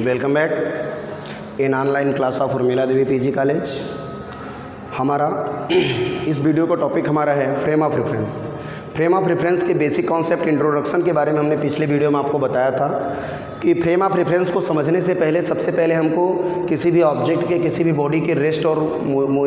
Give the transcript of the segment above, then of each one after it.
Welcome back in online class of Urmila Devi PG college. हमारा इस video का टॉपिक हमारा है frame of reference. Frame of reference के बेसिक कॉन्सेप्ट इंट्रोडक्शन के बारे में हमने पिछले वीडियो में आपको बताया था कि फ्रेम ऑफ रेफरेंस को समझने से पहले सबसे पहले हमको किसी भी ऑब्जेक्ट के, किसी भी बॉडी के रेस्ट और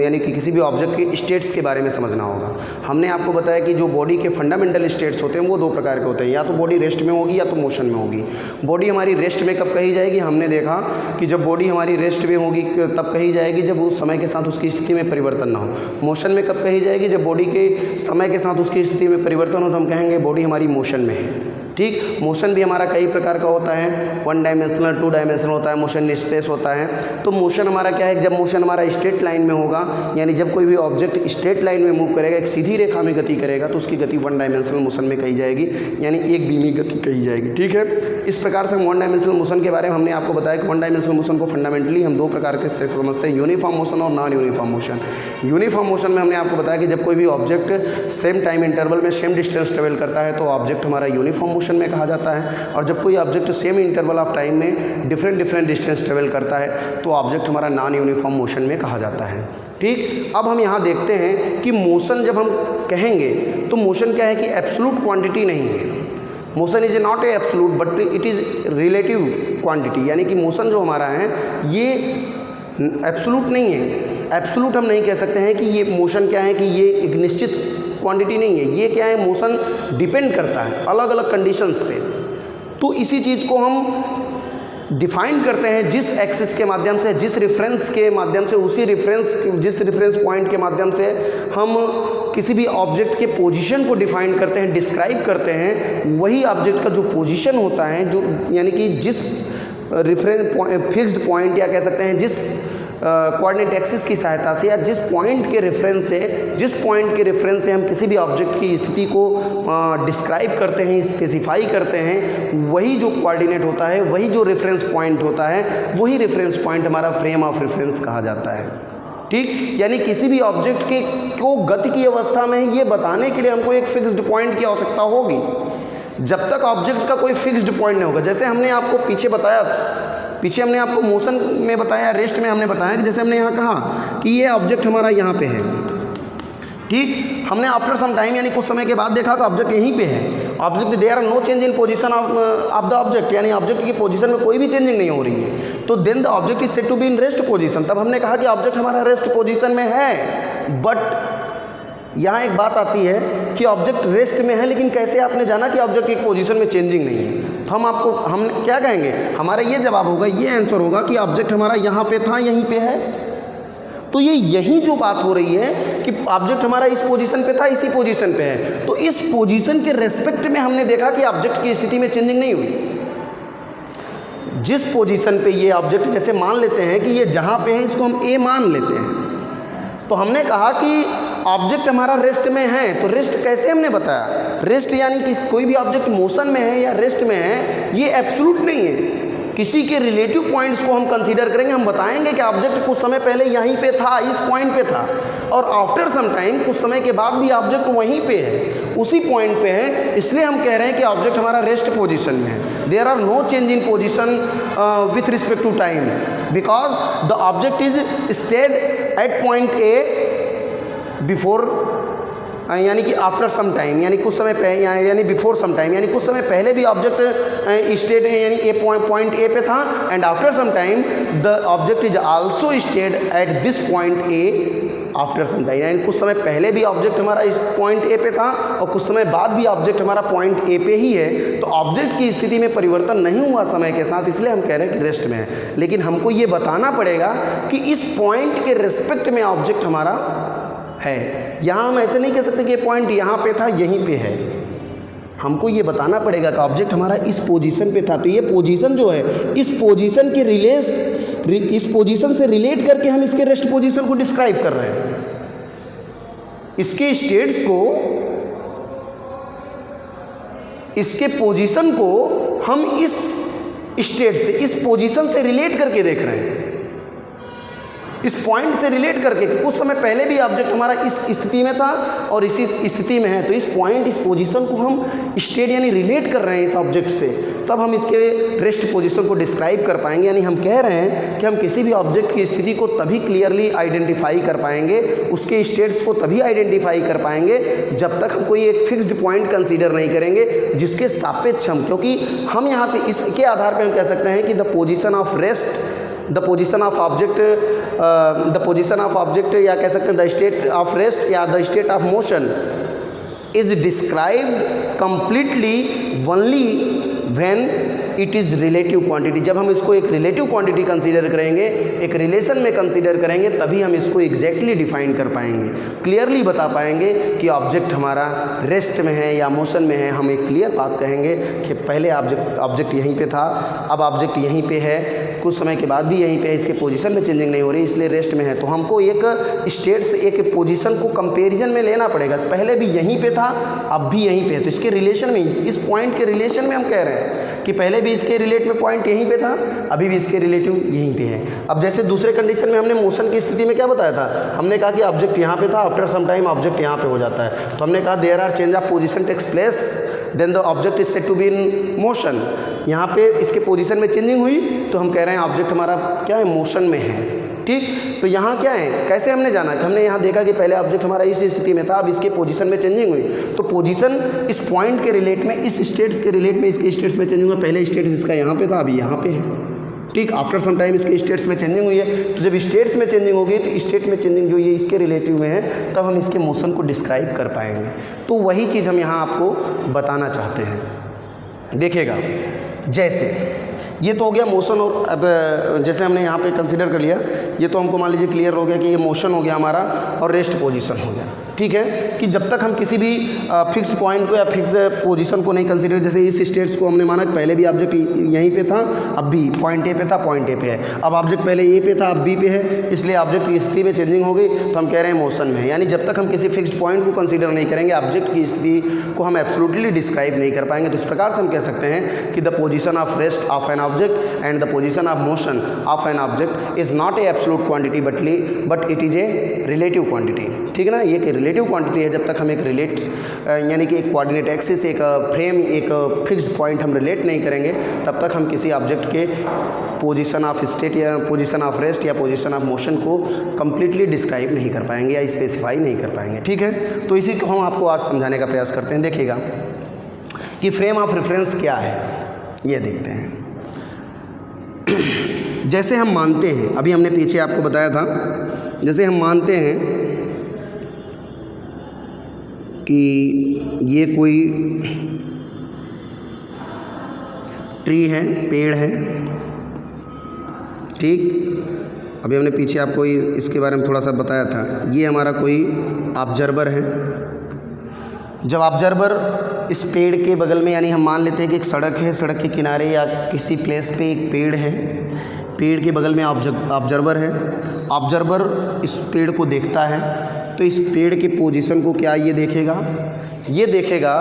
यानी कि किसी भी ऑब्जेक्ट के स्टेट्स के बारे में समझना होगा। हमने आपको बताया कि जो बॉडी के फंडामेंटल स्टेट्स होते हैं वो दो प्रकार के होते हैं, या तो बॉडी रेस्ट में होगी या तो मोशन में होगी। बॉडी हमारी रेस्ट में कब कही जाएगी? हमने देखा कि जब बॉडी हमारी रेस्ट में होगी तब कही जाएगी जब उस समय के साथ उसकी स्थिति में परिवर्तन ना हो। मोशन में कब कही जाएगी? जब बॉडी के समय के साथ उसकी स्थिति में परिवर्तन हो तो हम कहेंगे बॉडी हमारी मोशन में है। ठीक, मोशन भी हमारा कई प्रकार का होता है, 1 डायमेंशनल, 2 डायमेंशनल होता है, मोशन स्पेस होता है। तो मोशन हमारा क्या है? जब मोशन हमारा स्ट्रेट लाइन में होगा, यानी जब कोई भी ऑब्जेक्ट स्ट्रेट लाइन में मूव करेगा, एक सीधी रेखा में गति करेगा तो उसकी गति 1 डायमेंशनल मोशन में कही जाएगी, यानी एक बीमी गति कही जाएगी। ठीक है, इस प्रकार से 1 डायमेंशनल मोशन के बारे में हमने आपको बताया कि 1 डायमेंशनल मोशन को फंडामेंटली हम दो प्रकार के समझते हैं, यूनिफॉर्म मोशन और non uniform motion. Uniform motion में हमने आपको बताया कि जब कोई भी ऑब्जेक्ट सेम टाइम इंटरवल में सेम डिस्टेंस ट्रेवल करता है तो ऑब्जेक्ट हमारा यूनिफॉर्म मोशन में कहा जाता है, और जब कोई object same interval of time में डिफरेंट डिस्टेंस ट्रेवल करता है तो ऑब्जेक्ट हमारा नॉन यूनिफॉर्म मोशन में कहा जाता है। ठीक, अब हम यहाँ देखते हैं कि मोशन जब हम कहेंगे तो मोशन क्या है कि एब्सोल्यूट क्वांटिटी नहीं है। Motion is not a absolute but it is relative quantity, यानी कि मोशन जो हमारा है ये एब्सोल्यूट नहीं है। एब्सोल्यूट हम नहीं कह सकते हैं कि ये मोशन क्या है कि ये एक निश्चित क्वांटिटी नहीं है। ये क्या है? मोशन डिपेंड करता है अलग अलग कंडीशंस पे। तो इसी चीज़ को हम डिफाइन करते हैं जिस एक्सिस के माध्यम से, जिस रेफरेंस के माध्यम से, जिस रेफरेंस पॉइंट के माध्यम से हम किसी भी ऑब्जेक्ट के पोजीशन को डिफाइन करते हैं, डिस्क्राइब करते हैं, वही ऑब्जेक्ट का जो पोजीशन होता है, जो यानी कि जिस रेफरेंस फिक्स्ड पॉइंट या कह सकते हैं जिस कोऑर्डिनेट एक्सिस की सहायता से या जिस पॉइंट के रेफरेंस से हम किसी भी ऑब्जेक्ट की स्थिति को डिस्क्राइब करते हैं, स्पेसिफाई करते हैं, वही जो कोऑर्डिनेट होता है, वही जो रेफरेंस पॉइंट होता है, वही रेफरेंस पॉइंट हमारा फ्रेम ऑफ रेफरेंस कहा जाता है। ठीक, यानी किसी भी ऑब्जेक्ट के को गति की अवस्था में ये बताने के लिए हमको एक फिक्स्ड पॉइंट की आवश्यकता होगी। जब तक ऑब्जेक्ट का कोई फिक्स्ड पॉइंट नहीं होगा, जैसे हमने आपको पीछे हमने आपको मोशन में बताया, रेस्ट में हमने बताया कि जैसे हमने यहाँ कहा कि ये ऑब्जेक्ट हमारा यहाँ पे है। ठीक, हमने आफ्टर सम टाइम यानी कुछ समय के बाद देखा कि ऑब्जेक्ट यहीं पे है। Object there are no change in position of the object, यानी ऑब्जेक्ट की पोजीशन में कोई भी चेंजिंग नहीं हो रही है। तो then the object is said to be in rest position. तब हमने कहा कि ऑब्जेक्ट हमारा रेस्ट पोजीशन में है। बट यहाँ एक बात आती है कि ऑब्जेक्ट रेस्ट में है, लेकिन कैसे आपने जाना कि ऑब्जेक्ट की पोजीशन में चेंजिंग नहीं है? तो हम क्या कहेंगे? हमारा ये जवाब होगा, ये आंसर होगा कि ऑब्जेक्ट हमारा यहाँ पे था, यहीं पे है। तो ये यही जो बात हो रही है कि ऑब्जेक्ट हमारा इस पोजीशन पे था, इसी पोजीशन पे है। तो इस पोजीशन के रेस्पेक्ट में हमने देखा कि ऑब्जेक्ट की स्थिति में चेंजिंग नहीं हुई। जिस पोजीशन पे ये ऑब्जेक्ट, जैसे मान लेते हैं कि ये जहाँ पे है इसको हम ए मान लेते हैं, तो हमने कहा कि ऑब्जेक्ट हमारा रेस्ट में है। तो रेस्ट कैसे हमने बताया? रेस्ट यानी कि कोई भी ऑब्जेक्ट मोशन में है या रेस्ट में है, ये एब्सोल्यूट नहीं है। किसी के रिलेटिव पॉइंट्स को हम कंसीडर करेंगे। हम बताएंगे कि ऑब्जेक्ट कुछ समय पहले यहीं पे था, इस पॉइंट पे था, और आफ्टर सम टाइम कुछ समय के बाद भी ऑब्जेक्ट वहीं पे है, उसी पॉइंट पे है। इसलिए हम कह रहे हैं कि ऑब्जेक्ट हमारा रेस्ट पोजीशन में है। There are no change in position with respect to time because the object is stayed at point A before, यानी कि आफ्टर सम टाइम, यानी कुछ समय पहले, यानी बिफोर सम टाइम, यानी कुछ समय पहले भी ऑब्जेक्ट स्टेड यानी ए पॉइंट ए पे था, and after some time the object is also stayed at this point A after some time, यानी कुछ समय पहले भी ऑब्जेक्ट हमारा इस पॉइंट ए पे था और कुछ समय बाद भी ऑब्जेक्ट हमारा पॉइंट ए पे ही है। तो ऑब्जेक्ट की स्थिति में परिवर्तन नहीं हुआ समय के साथ, इसलिए हम कह रहे हैं कि रेस्ट में है। लेकिन हमको ये बताना पड़ेगा कि इस पॉइंट के रेस्पेक्ट में ऑब्जेक्ट हमारा है। यहाँ हम ऐसे नहीं कह सकते कि ये पॉइंट यहाँ पे था, यहीं पे है। हमको ये बताना पड़ेगा कि ऑब्जेक्ट हमारा इस पोजीशन पे था। तो ये पोजीशन जो है, इस पोजीशन के इस पोजीशन से रिलेट करके हम इसके रेस्ट पोजीशन को डिस्क्राइब कर रहे हैं। इसके स्टेट्स को, इसके पोजीशन को हम इस स्टेट से, इस पोजीशन से रिलेट करके देख रहे हैं। इस पॉइंट से रिलेट करके कि उस समय पहले भी ऑब्जेक्ट हमारा इस स्थिति में था और इसी स्थिति में है, तो इस पॉइंट, इस पोजीशन को हम स्टेट यानी रिलेट कर रहे हैं इस ऑब्जेक्ट से, तब हम इसके रेस्ट पोजीशन को डिस्क्राइब कर पाएंगे। यानी हम कह रहे हैं कि हम किसी भी ऑब्जेक्ट की स्थिति को तभी क्लियरली आइडेंटिफाई कर पाएंगे, उसके स्टेट्स को तभी आइडेंटिफाई कर पाएंगे जब तक हम कोई एक फिक्स्ड पॉइंट कंसीडर नहीं करेंगे जिसके सापेक्ष हम, क्योंकि हम यहाँ से इसके आधार पर हम कह सकते हैं कि the position of rest, the position of object, या कह सकते हैं द स्टेट ऑफ रेस्ट या the state of motion is described completely only when it is relative quantity. जब हम इसको एक रिलेटिव क्वांटिटी कंसीडर करेंगे, एक रिलेशन में कंसीडर करेंगे, तभी हम इसको एग्जैक्टली डिफाइन कर पाएंगे, क्लियरली बता पाएंगे कि ऑब्जेक्ट हमारा रेस्ट में है या मोशन में है। हम एक क्लियर बात कहेंगे कि पहले ऑब्जेक्ट यहीं पे था, अब ऑब्जेक्ट यहीं पे है, कुछ समय के बाद भी यहीं पे है, इसके पोजीशन में चेंजिंग नहीं हो रही, इसलिए रेस्ट में है। तो हमको एक स्टेट से एक पोजीशन को कंपैरिजन में लेना पड़ेगा, पहले भी यहीं पे था, अब भी यहीं पे है, तो इसके रिलेशन में, इस पॉइंट के रिलेशन में हम कह रहे हैं कि पहले भी इसके रिलेट में पॉइंट यहीं पे था, अभी भी इसके रिलेटिव यहीं पे है। अब जैसे दूसरे कंडीशन में हमने मोशन की स्थिति में क्या बताया था, हमने कहा कि ऑब्जेक्ट यहाँ पे था, आफ्टर सम टाइम ऑब्जेक्ट यहाँ पे हो जाता है, तो हमने कहा there are change of position takes place then the object is said to be in motion. यहाँ पे इसके पोजीशन में चेंजिंग हुई तो हम कह रहे हैं ऑब्जेक्ट हमारा क्या है, मोशन में है। ठीक, तो यहाँ क्या है, कैसे हमने जाना कि हमने यहाँ देखा कि पहले ऑब्जेक्ट हमारा इस स्थिति में था, अब इसके पोजीशन में चेंजिंग हुई, तो पोजीशन इस पॉइंट के रिलेट में, इस स्टेट्स के रिलेट में इसके स्टेट्स में चेंजिंग हुआ। पहले स्टेट्स इसका यहाँ पे था, अभी यहाँ पे है। ठीक, आफ्टर सम टाइम इसके स्टेट्स में चेंजिंग हुई है, तो जब स्टेट्स में चेंजिंग होगी तो स्टेट में चेंजिंग जो ये इसके रिलेटिव में है, तब हम इसके मोशन को डिस्क्राइब कर पाएंगे। तो वही चीज़ हम यहाँ आपको बताना चाहते हैं। देखिएगा, जैसे ये तो हो गया मोशन, और अब जैसे हमने यहाँ पे कंसीडर कर लिया, ये तो हमको मान लीजिए क्लियर हो गया कि ये मोशन हो गया हमारा और रेस्ट पोजीशन हो गया। ठीक है, कि जब तक हम किसी भी फिक्स्ड पॉइंट को या फिक्स पोजीशन को नहीं कंसीडर, जैसे इस स्टेट्स को हमने माना कि पहले भी ऑब्जेक्ट यहीं पे था, अब भी पॉइंट ए पे था, पॉइंट ए पे है, अब ऑब्जेक्ट पहले ए पे था, अब बी पे है, इसलिए ऑब्जेक्ट की स्थिति में चेंजिंग हो गई, तो हम कह रहे हैं मोशन में है। यानी जब तक हम किसी फिक्स्ड पॉइंट को कंसीडर नहीं करेंगे, ऑब्जेक्ट की स्थिति को हम एब्सोल्युटली डिस्क्राइब नहीं कर पाएंगे। तो इस प्रकार से हम कह सकते हैं कि the position of rest of an object and the position of motion of an object is not a absolute quantity but it is a relative quantity. ठीक है ना, ये एक रिलेटिव क्वांटिटी है। जब तक हम एक रिलेट यानी कि एक कोऑर्डिनेट एक्सिस, एक फ्रेम, एक फिक्स्ड पॉइंट हम रिलेट नहीं करेंगे, तब तक हम किसी ऑब्जेक्ट के पोजीशन ऑफ स्टेट या पोजीशन ऑफ रेस्ट या पोजीशन ऑफ मोशन को कंप्लीटली डिस्क्राइब नहीं कर पाएंगे या स्पेसिफाई नहीं कर पाएंगे। ठीक है, तो इसी को हम आपको आज समझाने का प्रयास करते हैं। देखिएगा कि फ्रेम ऑफ रेफरेंस क्या है, ये देखते हैं। जैसे हम मानते हैं, अभी हमने पीछे आपको बताया था, जैसे हम मानते हैं कि ये कोई ट्री है, पेड़ है। ठीक, अभी हमने पीछे आपको इसके बारे में थोड़ा सा बताया था। ये हमारा कोई ऑब्जर्वर है। जब ऑब्जर्वर इस पेड़ के बगल में, यानी हम मान लेते हैं कि एक सड़क है, सड़क के किनारे या किसी प्लेस पे एक पेड़ है, पेड़ के बगल में ऑब्जर्वर है। ऑब्जर्वर इस पेड़ को देखता है, तो इस पेड़ के पोजीशन को क्या ये देखेगा, ये देखेगा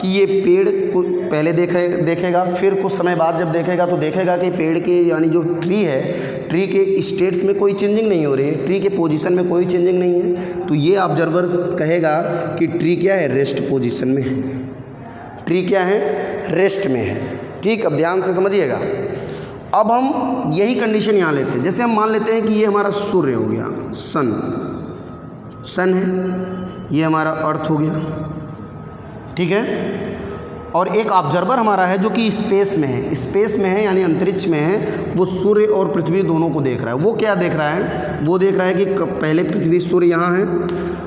कि ये पेड़ को पहले देखेगा, फिर कुछ समय बाद जब देखेगा तो देखेगा कि पेड़ के यानी जो ट्री है, ट्री के स्टेट्स में कोई चेंजिंग नहीं हो रही है, ट्री के पोजीशन में कोई चेंजिंग नहीं है। तो ये ऑब्जर्वर कहेगा कि ट्री क्या है, रेस्ट पोजीशन में है, ट्री क्या है, रेस्ट में है। ठीक, अब ध्यान से समझिएगा। अब हम यही कंडीशन यहाँ लेते हैं। जैसे हम मान लेते हैं कि ये हमारा सूर्य हो गया, सन है, ये हमारा अर्थ हो गया। ठीक है, और एक ऑब्जर्वर हमारा है जो कि स्पेस में है, यानी अंतरिक्ष में है। वो सूर्य और पृथ्वी दोनों को देख रहा है। वो क्या देख रहा है, वो देख रहा है कि पहले पृथ्वी, सूर्य यहाँ है,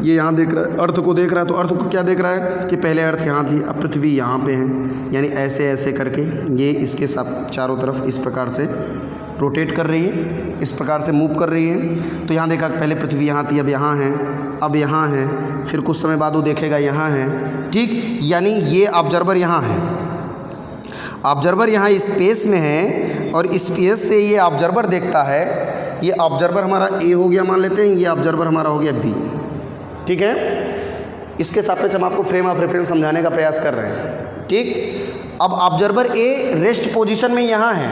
ये यहाँ देख रहा है, अर्थ को देख रहा है। तो अर्थ को क्या देख रहा है कि पहले अर्थ यहाँ थी, अब पृथ्वी यहाँ पे है, यानी ऐसे ऐसे करके ये इसके साथ चारों तरफ इस प्रकार से रोटेट कर रही है, इस प्रकार से मूव कर रही है। तो यहाँ देखा पहले पृथ्वी यहाँ थी, अब यहाँ है, अब यहाँ है, फिर कुछ समय बाद वो देखेगा यहाँ है। ठीक, यानी ये ऑब्जर्वर यहाँ है, ऑब्जर्वर यहाँ स्पेस में है, और स्पेस से ये ऑब्जर्वर देखता है। ये ऑब्जर्वर हमारा ए हो गया मान लेते हैं, ये ऑब्जर्वर हमारा हो गया बी। ठीक है, इसके सापेक्ष हम आपको फ्रेम ऑफ रेफरेंस समझाने का प्रयास कर रहे हैं। ठीक, अब ऑब्जर्वर ए रेस्ट पोजीशन में यहाँ है।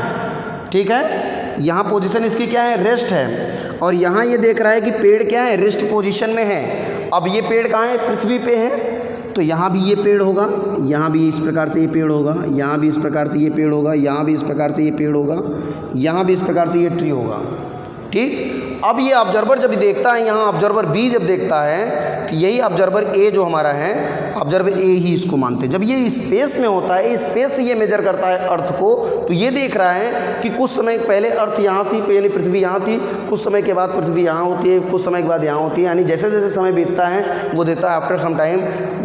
ठीक है, यहाँ पोजीशन इसकी क्या है, रेस्ट है, और यहाँ ये देख रहा है कि पेड़ क्या है, रेस्ट पोजीशन में है। अब ये पेड़ कहाँ है, पृथ्वी पे है, तो यहाँ भी ये पेड़ होगा, यहाँ भी इस प्रकार से ये पेड़ होगा, यहाँ भी इस प्रकार से ये पेड़ होगा, यहाँ भी इस प्रकार से ये पेड़ होगा, यहाँ भी इस प्रकार से ये ट्री होगा। ठीक, अब ये ऑब्जर्वर जब देखता है, यहाँ ऑब्जर्वर बी जब देखता है तो यही ऑब्जर्वर ए जो हमारा है, ऑब्जर्वर ए ही इसको मानते हैं। जब ये स्पेस में होता है, स्पेस से ये मेजर करता है अर्थ को, तो ये देख रहा है कि कुछ समय पहले अर्थ यहाँ थी, यानी पृथ्वी यहाँ थी, कुछ समय के बाद पृथ्वी यहाँ होती है, कुछ समय के बाद यहाँ होती है, यानी जैसे जैसे समय बीतता है वो देता है आफ्टर सम टाइम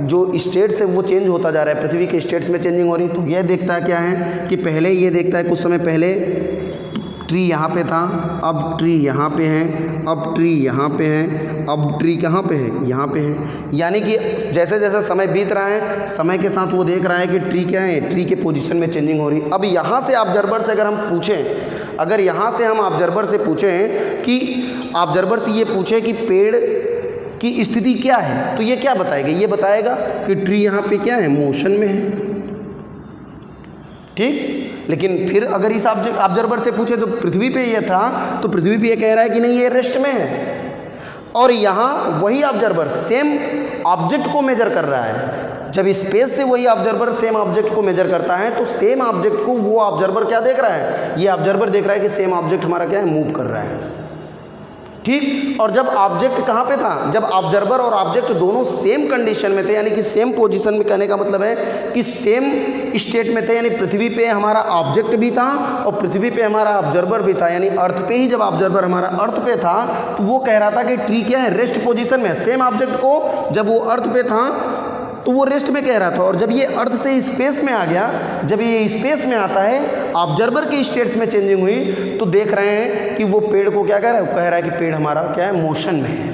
जो स्टेट्स है वो चेंज होता जा रहा है, पृथ्वी के स्टेट्स में चेंजिंग हो रही है। तो यह देखता है क्या है कि पहले ये देखता है कुछ समय पहले ट्री यहाँ पे था, अब ट्री यहाँ पे है, अब ट्री यहाँ पे है, अब ट्री कहाँ पे है, यहाँ पे है। यानी कि जैसे जैसे समय बीत रहा है, समय के साथ वो देख रहा है कि ट्री क्या है, ट्री के पोजीशन में चेंजिंग हो रही है। अब यहाँ से ऑब्जर्वर से अगर हम पूछें, अगर यहाँ से हम ऑब्जर्वर से पूछें कि ऑब्जर्वर से ये पूछे कि पेड़ की स्थिति क्या है, तो ये क्या बताएगा, ये बताएगा कि ट्री यहाँ पे क्या है, मोशन में है। ठीक, लेकिन फिर अगर इस ऑब्जर्वर से पूछे तो पृथ्वी पे ये था, तो पृथ्वी पे ये कह रहा है कि नहीं ये रेस्ट में है। और यहाँ वही ऑब्जर्वर सेम ऑब्जेक्ट को मेजर कर रहा है। जब स्पेस से वही ऑब्जर्वर सेम ऑब्जेक्ट को मेजर करता है तो सेम ऑब्जेक्ट को वो ऑब्जर्वर क्या देख रहा है, ये ऑब्जर्वर देख रहा है कि सेम ऑब्जेक्ट हमारा क्या है, मूव कर रहा है। ठीक, और जब ऑब्जेक्ट कहाँ पे था, जब ऑब्जर्वर और ऑब्जेक्ट दोनों सेम कंडीशन में थे, यानी कि सेम पोजीशन में, कहने का मतलब है कि सेम स्टेट में थे, यानी पृथ्वी पे हमारा ऑब्जेक्ट भी था और पृथ्वी पे हमारा ऑब्जर्वर भी था, यानी अर्थ पे ही जब ऑब्जर्वर हमारा अर्थ पे था तो वो कह रहा था कि ट्री क्या है, रेस्ट पोजीशन में। सेम ऑब्जेक्ट को जब वो अर्थ पे था तो वो रेस्ट में कह रहा था, और जब ये अर्थ से स्पेस में आ गया, जब ये स्पेस में आता है, ऑब्जर्वर के स्टेट्स में चेंजिंग हुई, तो देख रहे हैं कि वो पेड़ को क्या कह रहा है, वो कह रहा है कि पेड़ हमारा क्या है, मोशन में है।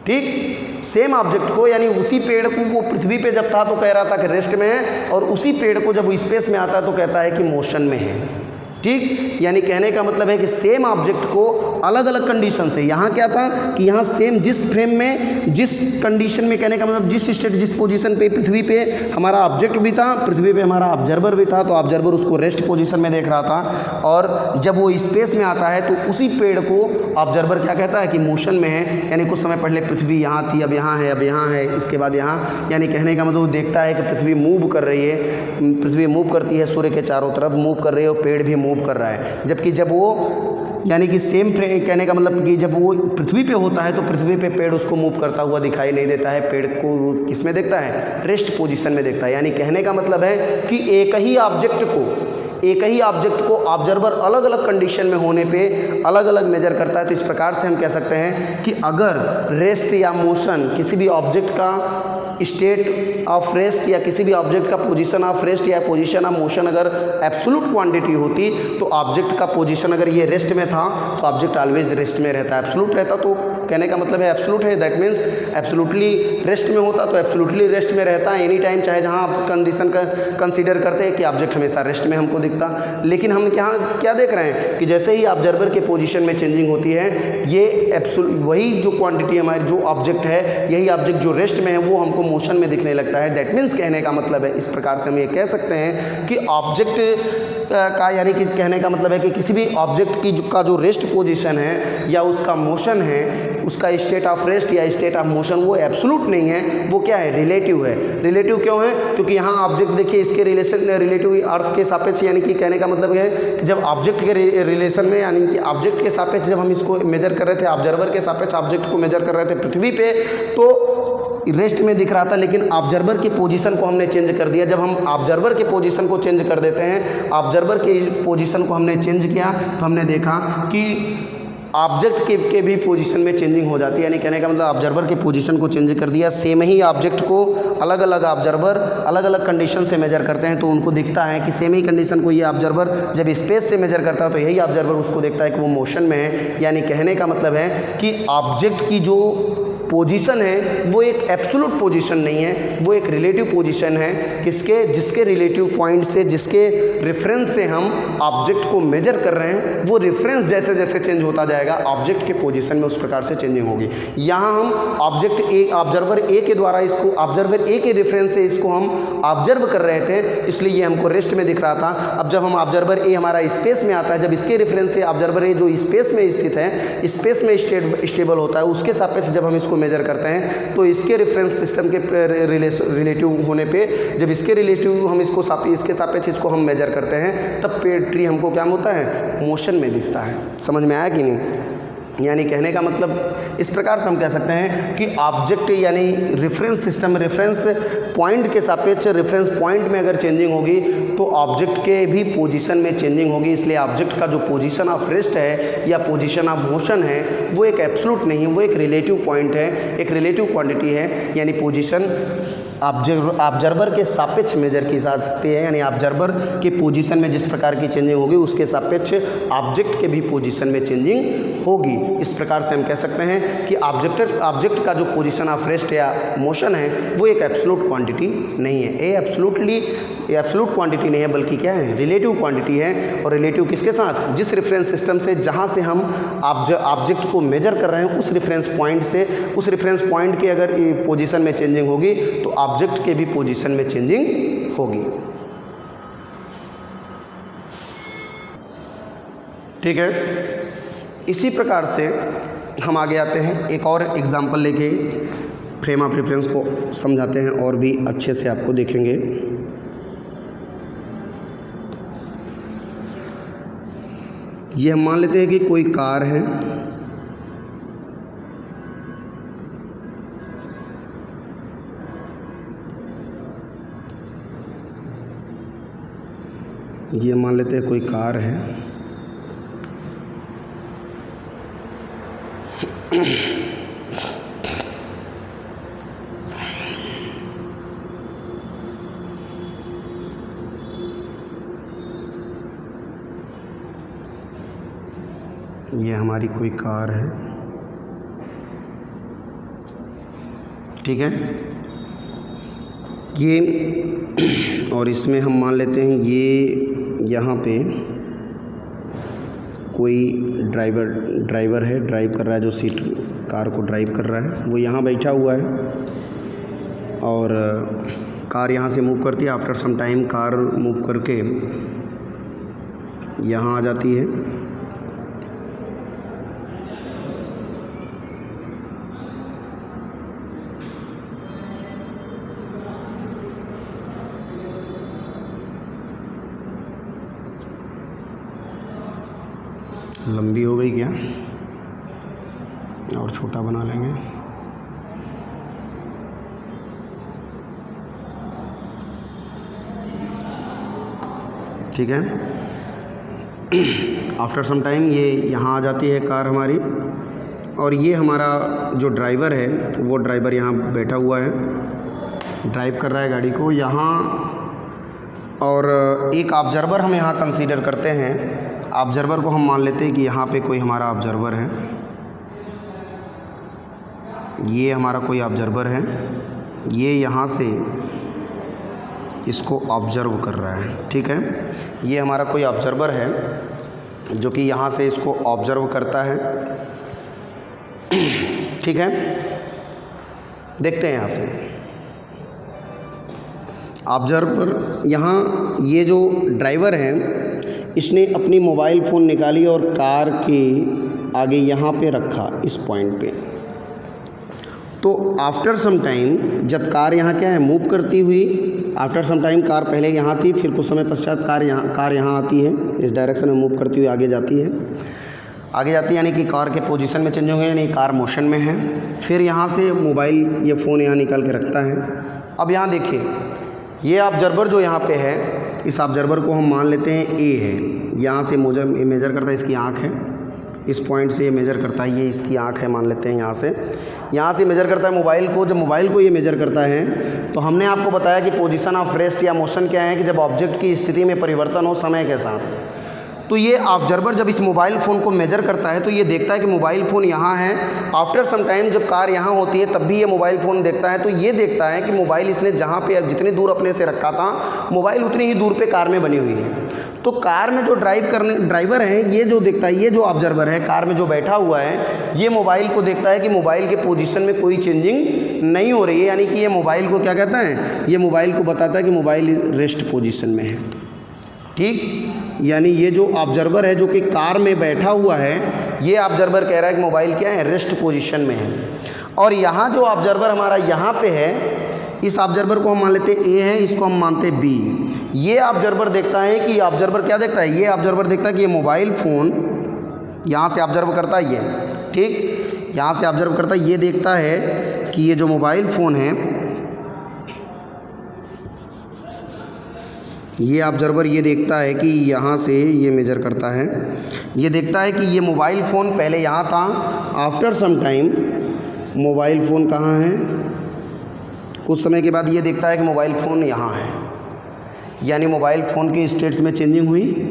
ठीक, सेम ऑब्जेक्ट को, यानी उसी पेड़ को वो पृथ्वी पे जब था तो कह रहा था कि रेस्ट में है, और उसी पेड़ को जब वो स्पेस में आता है तो कहता है कि मोशन में है। ठीक, यानी कहने का मतलब है कि सेम ऑब्जेक्ट को अलग अलग कंडीशन से, यहाँ क्या था कि यहाँ सेम जिस फ्रेम में, जिस कंडीशन में, कहने का मतलब जिस स्टेट, जिस पोजीशन पे पृथ्वी पे हमारा ऑब्जेक्ट भी था, पृथ्वी पे हमारा ऑब्जर्वर भी था, तो ऑब्जर्वर उसको रेस्ट पोजीशन में देख रहा था। और जब वो स्पेस में आता है तो उसी पेड़ को ऑब्जर्वर क्या कहता है कि मोशन में है, यानी कुछ समय पहले पृथ्वी यहाँ थी, अब यहाँ है, अब यहाँ है, इसके बाद यहाँ, यानी कहने का मतलब वो देखता है कि पृथ्वी मूव कर रही है, पृथ्वी मूव करती है, सूर्य के चारों तरफ मूव कर रही है और पेड़ भी मूव कर रहा है। जबकि जब वो, यानी कि सेम, कहने का मतलब कि जब वो पृथ्वी पे होता है तो पृथ्वी पे पेड़ उसको मूव करता हुआ दिखाई नहीं देता है, पेड़ को किस में देखता है, रेस्ट पोजीशन में देखता है। यानी कहने का मतलब है कि एक ही ऑब्जेक्ट को ऑब्जर्वर अलग अलग कंडीशन में होने पे अलग अलग मेजर करता है। तो इस प्रकार से हम कह सकते हैं कि अगर रेस्ट या मोशन, किसी भी ऑब्जेक्ट का स्टेट ऑफ रेस्ट या किसी भी ऑब्जेक्ट का पोजीशन ऑफ रेस्ट या पोजीशन ऑफ मोशन अगर एब्सोल्यूट क्वांटिटी होती, तो ऑब्जेक्ट का पोजीशन अगर ये रेस्ट में था तो ऑब्जेक्ट ऑलवेज रेस्ट में रहता है। एब्सोल्यूट रहता तो कहने का मतलब है एब्सोल्यूट है, दैट मीन्स एब्सोल्यूटली रेस्ट में होता तो एब्सोल्यूटली रेस्ट में रहता है एनी टाइम, चाहे जहाँ आप कंडीशन का कंसीडर करते हैं कि ऑब्जेक्ट हमेशा रेस्ट में हमको दिखता। लेकिन हम यहाँ क्या देख रहे हैं कि जैसे ही ऑब्जर्वर के पोजीशन में चेंजिंग होती है, ये वही जो क्वांटिटी हमारी जो ऑब्जेक्ट है, यही ऑब्जेक्ट जो रेस्ट में है वो हमको मोशन में दिखने लगता है। दैट मीन्स कहने का मतलब है, इस प्रकार से हम ये कह सकते हैं कि ऑब्जेक्ट का, यानी कि कहने का मतलब है कि किसी भी ऑब्जेक्ट की का जो रेस्ट पोजीशन है या उसका मोशन है, उसका स्टेट ऑफ रेस्ट या स्टेट ऑफ मोशन वो एब्सोल्यूट नहीं है, वो क्या है, रिलेटिव है। रिलेटिव क्यों है, क्योंकि यहाँ ऑब्जेक्ट देखिए इसके रिलेशन रिलेटिव अर्थ के सापेक्ष, यानी कि कहने का मतलब है कि जब ऑब्जेक्ट के रिलेशन में, यानी कि ऑब्जेक्ट के सापेक्ष जब हम इसको मेजर कर रहे थे, ऑब्जर्वर के सापेक्ष ऑब्जेक्ट को मेजर कर रहे थे पृथ्वी पे, तो रेस्ट में दिख रहा था, लेकिन ऑब्जर्वर की पोजीशन को हमने चेंज कर दिया। जब हम ऑब्जर्वर के पोजीशन को चेंज कर देते हैं, ऑब्जर्वर के पोजीशन को हमने चेंज किया, तो हमने देखा कि ऑब्जेक्ट के भी पोजीशन में चेंजिंग हो जाती है। यानी कहने का मतलब ऑब्जर्वर के पोजीशन को चेंज कर दिया। सेम ही ऑब्जेक्ट को अलग अलग ऑब्जर्वर अलग अलग कंडीशन से मेजर करते हैं, तो उनको दिखता है कि सेम ही कंडीशन को ये ऑब्जर्वर जब स्पेस से मेजर करता है तो यही ऑब्जर्वर उसको देखता है कि वो मोशन में है। यानी कहने का मतलब है कि ऑब्जेक्ट की जो पोजीशन है वो एक एब्सोल्यूट पोजीशन नहीं है, वो एक रिलेटिव पोजीशन है। किसके? जिसके रिलेटिव पॉइंट से, जिसके रेफरेंस से हम ऑब्जेक्ट को मेजर कर रहे हैं, वो रेफरेंस जैसे जैसे चेंज होता जाएगा ऑब्जेक्ट के पोजीशन में उस प्रकार से चेंजिंग होगी। यहाँ हम ऑब्जेक्ट ए, ऑब्जर्वर ए के द्वारा इसको, ऑब्जर्वर ए के रेफरेंस से इसको हम ऑब्जर्व कर रहे थे, इसलिए ये हमको रेस्ट में दिख रहा था। अब जब हम ऑब्जर्वर ए हमारा स्पेस में आता है, जब इसके रेफरेंस से ऑब्जर्वर ए जो स्पेस में स्थित है, स्पेस में स्टेबल होता है, उसके सापेक्ष जब हम इसको मेजर करते हैं तो इसके रेफरेंस सिस्टम के रिलेटिव होने पे, जब इसके रिलेटिव हम इसको इसके सापेक्ष इसको हम मेजर करते हैं, तब पेड़ ट्री हमको क्या होता है? मोशन में दिखता है। समझ में आया कि नहीं? यानी कहने का मतलब इस प्रकार से हम कह सकते हैं कि ऑब्जेक्ट यानी रेफरेंस सिस्टम, रेफरेंस पॉइंट के सापेक्ष रेफरेंस पॉइंट में अगर चेंजिंग होगी तो ऑब्जेक्ट के भी पोजीशन में चेंजिंग होगी। इसलिए ऑब्जेक्ट का जो पोजीशन ऑफ रेस्ट है या पोजीशन ऑफ मोशन है वो एक एब्सोल्यूट नहीं, वो एक रिलेटिव पॉइंट है, एक रिलेटिव क्वांटिटी है। यानी पोजीशन ऑब्जर्वर के सापेक्ष मेजर की जा सकती है, यानी ऑब्जर्वर के पोजीशन में जिस प्रकार की चेंजिंग होगी उसके सापेक्ष ऑब्जेक्ट के भी पोजीशन में चेंजिंग होगी। इस प्रकार से हम कह सकते हैं कि ऑब्जेक्ट का जो पोजीशन ऑफ रेस्ट या मोशन है वो एक एब्सोल्यूट क्वांटिटी नहीं है, ये एब्सोल्यूट क्वांटिटी नहीं है, बल्कि क्या है? रिलेटिव क्वांटिटी है। और रिलेटिव किसके साथ? जिस रेफरेंस सिस्टम से जहाँ से हम ऑब्जेक्ट को मेजर कर रहे हैं उस रेफरेंस पॉइंट से, उस रेफरेंस पॉइंट के अगर पोजीशन में चेंजिंग होगी तो ऑब्जेक्ट के भी पोजीशन में चेंजिंग होगी। ठीक है, इसी प्रकार से हम आगे आते हैं, एक और एग्जांपल लेके फ्रेम ऑफ रेफरेंस को समझाते हैं और भी अच्छे से आपको देखेंगे। ये हम मान लेते हैं कि कोई कार है, ये मान लेते हैं कोई कार है, ये हमारी कोई कार है। ठीक है, ये और इसमें हम मान लेते हैं ये यहाँ पे कोई ड्राइवर है, ड्राइव कर रहा है, जो सीट कार को ड्राइव कर रहा है वो यहाँ बैठा हुआ है और कार यहाँ से मूव करती है। After some time car move करके यहाँ आ जाती है। लंबी हो गई क्या? और छोटा बना लेंगे। ठीक है, आफ्टर सम टाइम ये यहाँ आ जाती है कार हमारी और ये हमारा जो ड्राइवर है वो ड्राइवर यहाँ बैठा हुआ है, ड्राइव कर रहा है गाड़ी को यहाँ। और एक ऑब्जर्वर हम यहाँ कंसीडर करते हैं। ऑब्जर्वर को हम मान लेते हैं कि यहाँ पे कोई हमारा ऑब्जर्वर है, ये हमारा कोई ऑब्जर्वर है, ये यहाँ से इसको ऑब्जर्व कर रहा है। ठीक है, ये हमारा कोई ऑब्जर्वर है जो कि यहाँ से इसको ऑब्जर्व करता है। ठीक है, देखते हैं यहाँ से ऑब्जर्वर, यहाँ ये जो ड्राइवर है इसने अपनी मोबाइल फ़ोन निकाली और कार के आगे यहाँ पे रखा, इस पॉइंट पे। तो आफ्टर सम टाइम जब कार यहाँ क्या है मूव करती हुई, आफ्टर सम टाइम कार पहले यहाँ थी, फिर कुछ समय पश्चात कार यहाँ आती है, इस डायरेक्शन में मूव करती हुई आगे जाती है, यानी कि कार के पोजीशन में चेंज होंगे, यानी कार मोशन में है। फिर यहाँ से मोबाइल ये फ़ोन यहाँ निकाल के रखता है। अब यहाँ देखिए, ये ऑब्जर्वर जो यहाँ पे है, इस ऑब्जर्वर को हम मान लेते हैं ए है, यहाँ से मेजर करता है, इसकी आँख है, इस पॉइंट से ये मेजर करता है, ये इसकी आँख है मान लेते हैं, यहाँ से मेजर करता है मोबाइल को। जब मोबाइल को ये मेजर करता है तो हमने आपको बताया कि पोजीशन ऑफ रेस्ट या मोशन क्या है कि जब ऑब्जेक्ट की स्थिति में परिवर्तन हो समय के साथ, तो ये ऑब्जर्वर जब इस मोबाइल फ़ोन को मेजर करता है तो ये देखता है कि मोबाइल फ़ोन यहाँ है। आफ्टर सम टाइम जब कार यहाँ होती है तब भी ये मोबाइल फ़ोन देखता है, तो ये देखता है कि मोबाइल इसने जहाँ पे जितनी दूर अपने से रखा था मोबाइल उतनी ही दूर पे कार में बनी हुई है। तो कार में जो ड्राइवर है ये जो देखता है, ये जो ऑब्जर्वर है कार में जो बैठा हुआ है, ये मोबाइल को देखता है कि मोबाइल के पोजीशन में कोई चेंजिंग नहीं हो रही है, यानी कि ये मोबाइल को क्या कहता है, ये मोबाइल को बताता है कि मोबाइल रेस्ट पोजीशन में है। ठीक, यानी ये जो ऑब्जर्वर है जो कि कार में बैठा हुआ है, ये ऑब्जर्वर कह रहा है कि मोबाइल क्या है, रेस्ट पोजीशन में है। और यहाँ जो ऑब्जर्वर हमारा यहाँ पे है, इस ऑब्जर्वर को हम मान लेते हैं ए है, इसको हम मानते हैं बी। ये ऑब्जर्वर देखता है कि ऑब्जर्वर क्या देखता है, ये ऑब्जर्वर देखता है कि ये मोबाइल फ़ोन यहाँ से ऑब्जर्व करता है, ये ठीक यहाँ से ऑब्जर्व करता है, ये देखता है कि ये जो मोबाइल फ़ोन है, ये ऑब्जर्वर ये देखता है कि यहाँ से ये मेजर करता है, ये देखता है कि ये मोबाइल फ़ोन पहले यहाँ था, after some time mobile phone कहाँ है, कुछ समय के बाद ये देखता है कि मोबाइल फ़ोन यहाँ है, यानी मोबाइल फ़ोन की स्टेट्स में चेंजिंग हुई।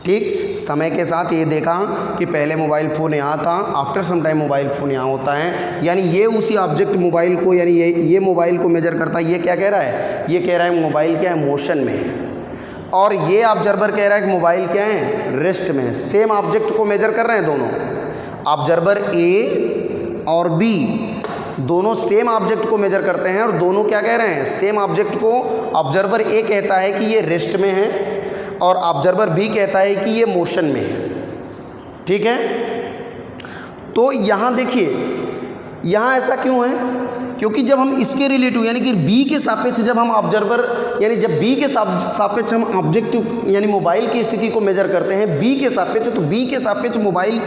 ठीक, समय के साथ ये देखा कि पहले मोबाइल फ़ोन यहाँ था, after some time mobile phone यहाँ होता है, यानी ये उसी ऑब्जेक्ट मोबाइल को, यानी ये मोबाइल को मेजर करता है। ये क्या कह रहा है, ये कह रहा है मोबाइल क्या है, मोशन में है, और ये ऑब्जर्वर कह रहा है कि मोबाइल क्या है, रेस्ट में है। सेम ऑब्जेक्ट को मेजर कर रहे हैं दोनों, ऑब्जर्वर ए और बी दोनों सेम ऑब्जेक्ट को मेजर करते हैं, और दोनों क्या कह रहे हैं, सेम ऑब्जेक्ट को ऑब्जर्वर ए कहता है कि ये रेस्ट में है और ऑब्जर्वर बी कहता है कि ये मोशन में है। ठीक है, तो यहाँ देखिए, यहाँ ऐसा क्यों है, क्योंकि जब हम इसके रिलेटिव यानी कि बी के सापेक्ष जब हम ऑब्जर्वर यानी जब बी के सापेक्ष हम ऑब्जेक्ट यानी मोबाइल की स्थिति को मेजर करते हैं बी के सापेक्ष, तो बी के सापेक्ष मोबाइल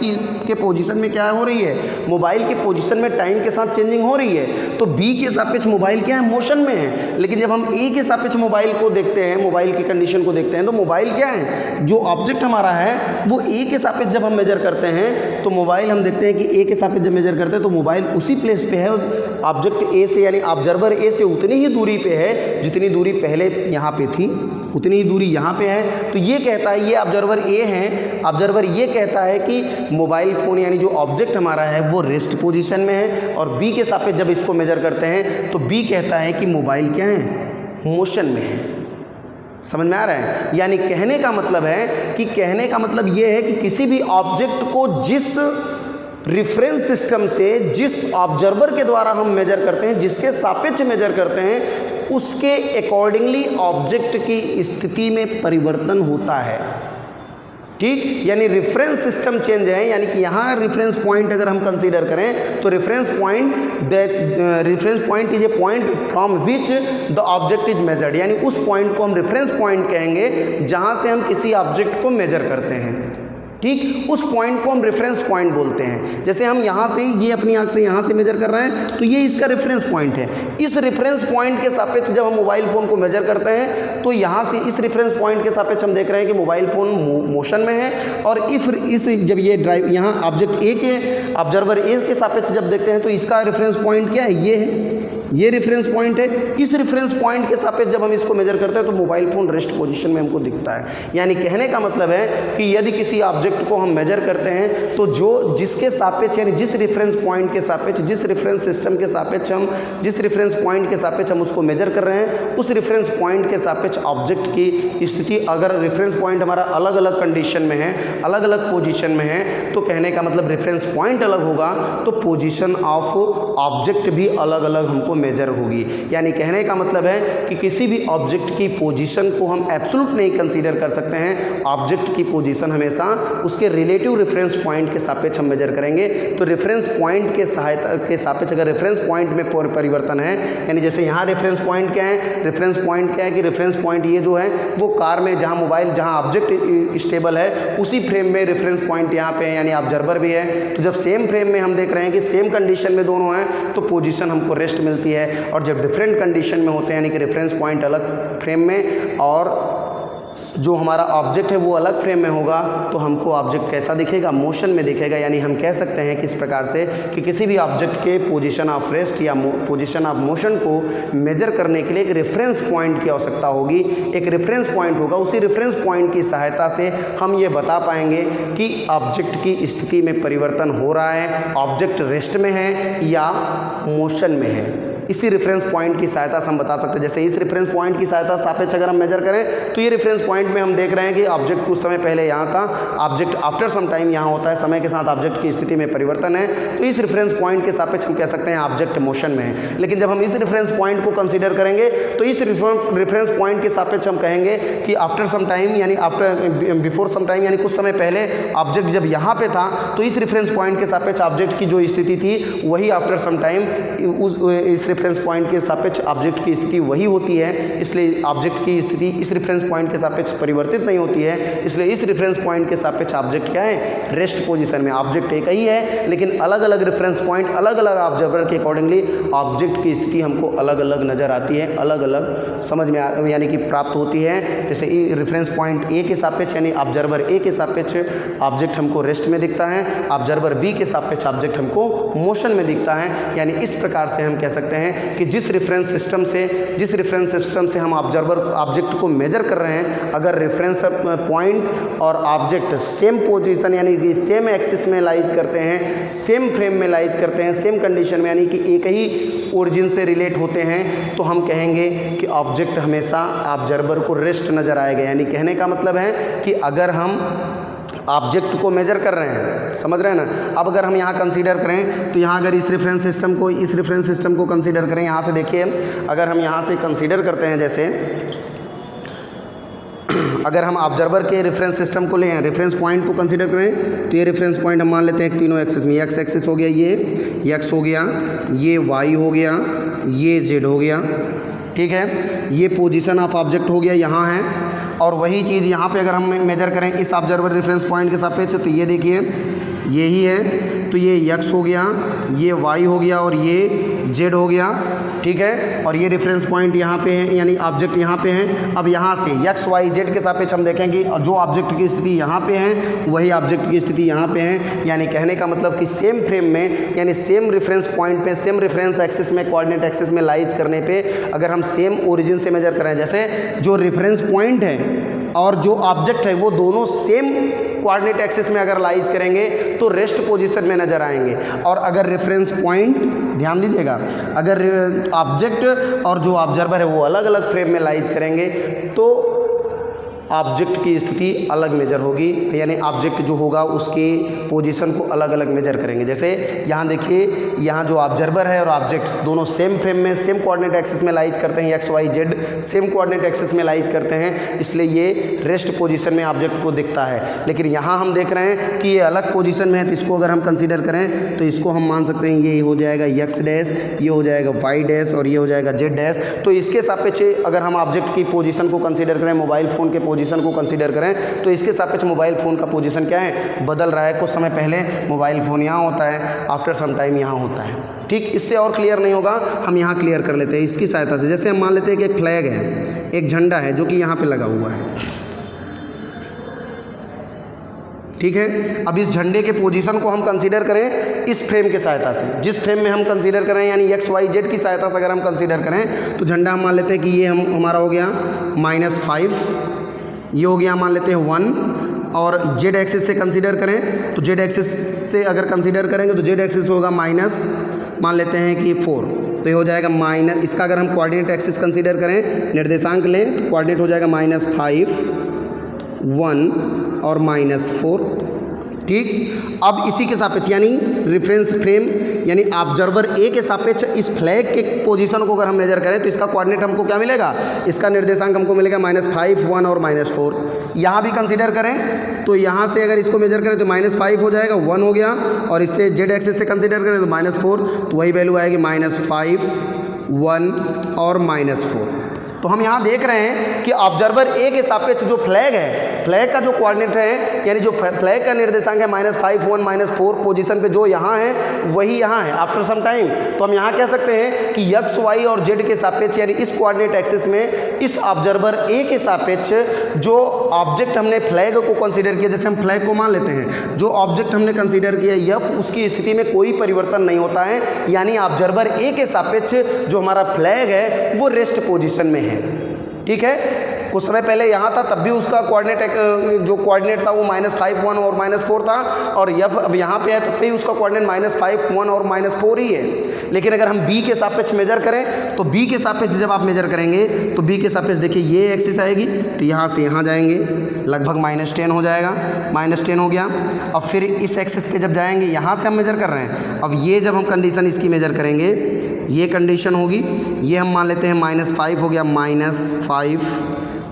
के पोजीशन में क्या हो रही है, मोबाइल के पोजीशन में टाइम के साथ चेंजिंग हो रही है, तो बी के सापेक्ष मोबाइल क्या है, मोशन में है। लेकिन जब हम ए के सापेक्ष मोबाइल को देखते हैं, मोबाइल की कंडीशन को देखते हैं, तो मोबाइल क्या है, जो ऑब्जेक्ट हमारा है वो ए के सापेक्ष जब हम मेजर करते हैं तो मोबाइल हम देखते हैं कि ए के सापेक्ष जब मेजर करते हैं तो मोबाइल उसी प्लेस पे है, ऑब्जेक्ट ए से यानी ऑब्जर्वर ए से उतनी ही दूरी पे है जितनी दूरी पहले यहाँ पे थी, उतनी ही दूरी यहाँ पे है। तो ये कहता है, ये ऑब्जर्वर ए है, ऑब्जर्वर ये कहता है कि मोबाइल फ़ोन यानी जो ऑब्जेक्ट हमारा है वो रेस्ट पोजीशन में है, और बी के सापेक्ष जब इसको मेजर करते हैं तो बी कहता है कि मोबाइल क्या है, मोशन में है। समझ में आ रहा है, यानी कहने का मतलब है कि कहने का मतलब ये है कि किसी भी ऑब्जेक्ट को जिस रिफरेंस सिस्टम से, जिस ऑब्जर्वर के द्वारा हम मेजर करते हैं, जिसके सापेक्ष मेजर करते हैं, उसके अकॉर्डिंगली ऑब्जेक्ट की स्थिति में परिवर्तन होता है। ठीक, यानी रेफरेंस सिस्टम चेंज है, यानी कि यहाँ रेफरेंस पॉइंट अगर हम कंसीडर करें तो reference point is a point from which the object is measured, यानी उस पॉइंट को हम रेफरेंस पॉइंट कहेंगे जहाँ से हम किसी ऑब्जेक्ट को मेजर करते हैं। ठीक, उस पॉइंट को हम रेफरेंस पॉइंट बोलते हैं। जैसे हम यहाँ से, ये अपनी आँख से यहाँ से मेजर कर रहे हैं तो ये इसका रेफरेंस पॉइंट है। इस रेफरेंस पॉइंट के सापेक्ष जब हम मोबाइल फ़ोन को मेजर करते हैं तो यहाँ से इस रेफरेंस पॉइंट के सापेक्ष हम देख रहे हैं कि मोबाइल फ़ोन मोशन में है, और इस जब ये ड्राइव यहाँ ऑब्जेक्ट ए के ऑब्जर्वर ए के सापेक्ष जब देखते हैं तो इसका रेफरेंस पॉइंट क्या है, ये है, ये रेफरेंस पॉइंट है। इस रेफरेंस पॉइंट के सापेक्ष जब हम इसको मेजर करते हैं तो मोबाइल फ़ोन रेस्ट पोजीशन में हमको दिखता है। यानी कहने का मतलब है कि यदि किसी ऑब्जेक्ट को हम मेजर करते हैं तो जो जिसके सापेक्ष यानी जिस रेफरेंस पॉइंट के सापेक्ष, जिस रेफरेंस सिस्टम के सापेक्ष हम, जिस रेफरेंस पॉइंट के सापेक्ष हम उसको मेजर कर रहे हैं, उस रेफरेंस पॉइंट के सापेक्ष ऑब्जेक्ट की स्थिति, अगर रेफरेंस पॉइंट हमारा अलग अलग कंडीशन में है, अलग अलग पोजीशन में है, तो कहने का मतलब रेफरेंस पॉइंट अलग होगा तो पोजीशन ऑफ ऑब्जेक्ट भी अलग अलग हमको मेजर होगी। यानी कहने का मतलब है कि किसी भी ऑब्जेक्ट की पोजीशन को हम एब्सोल्यूट नहीं कंसीडर कर सकते हैं। ऑब्जेक्ट की पोजीशन हमेशा उसके रिलेटिव रेफरेंस पॉइंट के सापेक्ष हम मेजर करेंगे। तो रेफरेंस पॉइंट के सहायता के सापेक्ष अगर रेफरेंस पॉइंट में परिवर्तन है, यानी जैसे यहाँ रेफरेंस पॉइंट क्या है, रेफरेंस पॉइंट क्या है कि रेफरेंस पॉइंट ये जो है वो कार में जहाँ मोबाइल, जहाँ ऑब्जेक्ट स्टेबल है उसी फ्रेम में रेफरेंस पॉइंट यहाँ पे है, यानी ऑब्जर्वर भी है। तो जब सेम फ्रेम में हम देख रहे हैं कि सेम कंडीशन में दोनों हैं तो पोजीशन हमको रेस्ट मिलती है, और जब डिफरेंट कंडीशन में होते हैं यानी कि रेफरेंस पॉइंट अलग फ्रेम में और जो हमारा ऑब्जेक्ट है वो अलग फ्रेम में होगा तो हमको ऑब्जेक्ट कैसा दिखेगा, मोशन में दिखेगा। यानी हम कह सकते हैं किस प्रकार से कि किसी भी ऑब्जेक्ट के पोजीशन ऑफ रेस्ट या पोजीशन ऑफ मोशन को मेजर करने के लिए एक रेफरेंस पॉइंट की आवश्यकता होगी। एक रेफरेंस पॉइंट होगा, उसी रेफरेंस पॉइंट की सहायता से हम ये बता पाएंगे कि ऑब्जेक्ट की स्थिति में परिवर्तन हो रहा है, ऑब्जेक्ट रेस्ट में है या मोशन में है। इसी रेफरेंस पॉइंट की सहायता से हम बता सकते हैं। जैसे इस रेफरेंस पॉइंट की सहायता से सापेक्ष अगर हम मेजर करें तो ये रेफरेंस पॉइंट में हम देख रहे हैं कि ऑब्जेक्ट कुछ समय पहले यहाँ था, ऑब्जेक्ट आफ्टर सम टाइम यहाँ होता है, समय के साथ ऑब्जेक्ट की स्थिति में परिवर्तन है। तो इस रेफरेंस पॉइंट के सापेक्ष हम कह सकते हैं ऑब्जेक्ट मोशन में है। लेकिन जब हम इस रेफरेंस पॉइंट को कंसीडर करेंगे तो इस रेफरेंस पॉइंट के सापेक्ष हम कहेंगे कि आफ्टर सम टाइम यानी बिफोर सम टाइम यानी कुछ समय पहले ऑब्जेक्ट जब यहाँ पे था तो इस रेफरेंस पॉइंट के सापेक्ष ऑब्जेक्ट की जो स्थिति थी वही आफ्टर सम टाइम इस रेफरेंस पॉइंट के सापेक्ष ऑब्जेक्ट की स्थिति वही होती है। इसलिए ऑब्जेक्ट की स्थिति इस रेफरेंस पॉइंट के सापेक्ष परिवर्तित नहीं होती है। इसलिए इस रेफरेंस पॉइंट के सापेक्ष ऑब्जेक्ट क्या है, रेस्ट पोजीशन में। ऑब्जेक्ट एक ही है लेकिन अलग अलग रेफरेंस पॉइंट, अलग अलग ऑब्जर्वर के अकॉर्डिंगली ऑब्जेक्ट की स्थिति हमको अलग अलग नज़र आती है, अलग अलग समझ में यानी कि प्राप्त होती है। जैसे रेफरेंस पॉइंट ए के सापेक्ष यानी ऑब्जर्वर ए के सापेक्ष ऑब्जेक्ट हमको रेस्ट में दिखता है, ऑब्जर्वर बी के सापेक्ष ऑब्जेक्ट हमको मोशन में दिखता है। यानी इस प्रकार से हम कह सकते हैं कि जिस रेफरेंस सिस्टम से हम ऑब्जेक्ट को मेजर कर रहे हैं, अगर रेफरेंस पॉइंट और ऑब्जेक्ट सेम पोजीशन यानी कि सेम एक्सिस में लाइज करते हैं, सेम फ्रेम में लाइज करते हैं, सेम कंडीशन में यानी कि एक ही ओरिजिन से रिलेट होते हैं, तो हम कहेंगे कि ऑब्जेक्ट हमेशा ऑब्जर्वर को रेस्ट नज़र आएगा। यानी कहने का मतलब है कि अगर हम ऑब्जेक्ट को मेजर कर रहे हैं, समझ रहे हैं ना। अब अगर हम यहाँ कंसीडर करें तो यहाँ अगर इस रेफरेंस सिस्टम को कंसीडर करें, यहाँ से देखिए अगर हम यहाँ से कंसीडर करते हैं, जैसे अगर हम ऑब्जर्वर के रेफरेंस सिस्टम को लें, रेफरेंस पॉइंट को कंसीडर करें तो ये रेफरेंस पॉइंट हम मान लेते हैं तीनों एक्सिस में। एक्स एक्सिस हो गया, ये एक्स हो गया, ये वाई हो गया, ये जेड हो गया, ठीक है। ये पोजीशन ऑफ ऑब्जेक्ट हो गया यहाँ है। और वही चीज़ यहाँ पे अगर हम मेजर करें इस ऑब्जर्वर रेफरेंस पॉइंट के सापेक्ष तो ये देखिए यही है, तो ये एक्स हो गया, ये वाई हो गया और ये जेड हो गया, ठीक है। और ये रेफरेंस पॉइंट यहाँ पे है यानी ऑब्जेक्ट यहाँ पे है। अब यहाँ से एक्स वाई जेड के सापेक्ष हम देखेंगे जो ऑब्जेक्ट की स्थिति यहाँ पे है वही ऑब्जेक्ट की स्थिति यहाँ पे है। यानी कहने का मतलब कि सेम फ्रेम में यानी सेम रेफरेंस पॉइंट पे, सेम रेफरेंस एक्सिस में, कोऑर्डिनेट एक्सिस में लाइज करने पे अगर हम सेम ओरिजिन से मेजर करें, जैसे जो रेफरेंस पॉइंट है और जो ऑब्जेक्ट है वो दोनों सेम कोऑर्डिनेट एक्सिस में अगर लाइज करेंगे तो रेस्ट पोजीशन में नज़र आएंगे। और अगर रेफरेंस पॉइंट, ध्यान दीजिएगा, अगर ऑब्जेक्ट और जो ऑब्जर्वर है वो अलग अलग फ्रेम में लाइज करेंगे तो ऑब्जेक्ट की स्थिति अलग मेजर होगी। यानी ऑब्जेक्ट जो होगा उसके पोजीशन को अलग अलग मेजर करेंगे। जैसे यहाँ देखिए, यहाँ जो ऑब्जर्वर है और ऑब्जेक्ट दोनों सेम फ्रेम में, सेम कोऑर्डिनेट एक्सिस में लाइज करते हैं, X Y Z same coordinate axis में लाइज करते हैं, इसलिए ये रेस्ट पोजीशन में ऑब्जेक्ट को दिखता है। लेकिन यहाँ हम देख रहे हैं कि ये अलग पोजीशन में है, तो इसको अगर हम कंसीडर करें तो इसको हम मान सकते हैं ये हो जाएगा एक्स डैश, ये हो जाएगा वाई डैश और ये हो जाएगा जेड डैश। तो इसके सापेक्ष अगर हम ऑब्जेक्ट की पोजीशन को कंसीडर करें, मोबाइल फ़ोन के पोजीशन को कंसीडर करें तो इसके सापेक्ष मोबाइल फ़ोन का पोजीशन क्या है, बदल रहा है। कुछ समय पहले मोबाइल फ़ोन यहाँ होता है, आफ्टर सम टाइम यहाँ होता है, ठीक। इससे और क्लियर नहीं होगा, हम यहाँ क्लियर कर लेते हैं इसकी सहायता से। जैसे हम मान लेते हैं कि एक फ्लैग है, एक झंडा है जो कि यहाँ पे लगा हुआ है, ठीक है। अब इस झंडे के पोजीशन को हम कंसीडर करें इस फ्रेम के सहायता से, जिस फ्रेम में हम कंसीडर करें यानी एक्स वाई जेड की सहायता से अगर हम कंसीडर करें तो झंडा हम मान लेते हैं कि ये हमारा हो गया -5, ये हो गया मान लेते हैं 1। और जेड एक्सिस से कंसीडर करें तो जेड एक्सिस से अगर कंसीडर करेंगे तो जेड एक्सिस होगा माइनस मान लेते हैं कि 4, तो ये हो जाएगा माइनस। इसका अगर हम कोऑर्डिनेट एक्सिस कंसीडर करें, निर्देशांक लें तो कोऑर्डिनेट हो जाएगा -5, 1 और -4, ठीक। अब इसी के सापेक्ष यानी रेफरेंस फ्रेम यानी ऑब्जर्वर ए के सापेक्ष इस फ्लैग के पोजीशन को अगर हम मेजर करें तो इसका कोऑर्डिनेट हमको क्या मिलेगा, इसका निर्देशांक हमको मिलेगा -5, 1 और -4। यहाँ भी कंसीडर करें तो यहाँ से अगर इसको मेजर करें तो -5 हो जाएगा, 1 हो गया, और इससे जेड एक्सिस से कंसीडर करें तो -4, तो वही वैल्यू आएगी -5, 1 और -4। तो हम यहाँ देख रहे हैं कि ऑब्जर्वर ए के सापेक्ष जो फ्लैग है, फ्लैग का जो कोऑर्डिनेट है यानी जो फ्लैग का निर्देशांक है -5 1 -4 पोजीशन पे जो यहाँ है वही यहाँ है आफ्टर सम टाइम। तो हम यहाँ कह सकते हैं कि x y और z के सापेक्ष यानी इस कोऑर्डिनेट एक्सिस में इस ऑब्जर्वर ए के सापेक्ष जो ऑब्जेक्ट हमने फ्लैग को कंसीडर किया, जैसे हम फ्लैग को मान लेते हैं, जो ऑब्जेक्ट हमने कंसीडर किया f उसकी स्थिति में कोई परिवर्तन नहीं होता है, यानी ऑब्जर्वर ए के सापेक्ष जो हमारा फ्लैग है वो रेस्ट पोजीशन में है। ठीक है, कुछ समय पहले यहाँ था तब भी उसका कोऑर्डिनेट जो कोऑर्डिनेट था वो -5 1 और -4 था, और अब यहाँ पे है तब भी उसका कोऑर्डिनेट -5 1 और -4 ही है। लेकिन अगर हम b के सापेक्ष मेजर करें तो b के सापेक्ष जब आप मेजर करेंगे तो b के सापेक्ष देखिए ये एक्सिस आएगी, तो यहाँ से यहाँ जाएंगे लगभग -10 हो जाएगा, -10 हो गया। अब फिर इस एक्सिस पे जब जाएंगे, यहाँ से हम मेजर कर रहे हैं, अब ये जब हम कंडीशन इसकी मेजर करेंगे ये कंडीशन होगी, ये हम मान लेते हैं -5 हो गया, -5।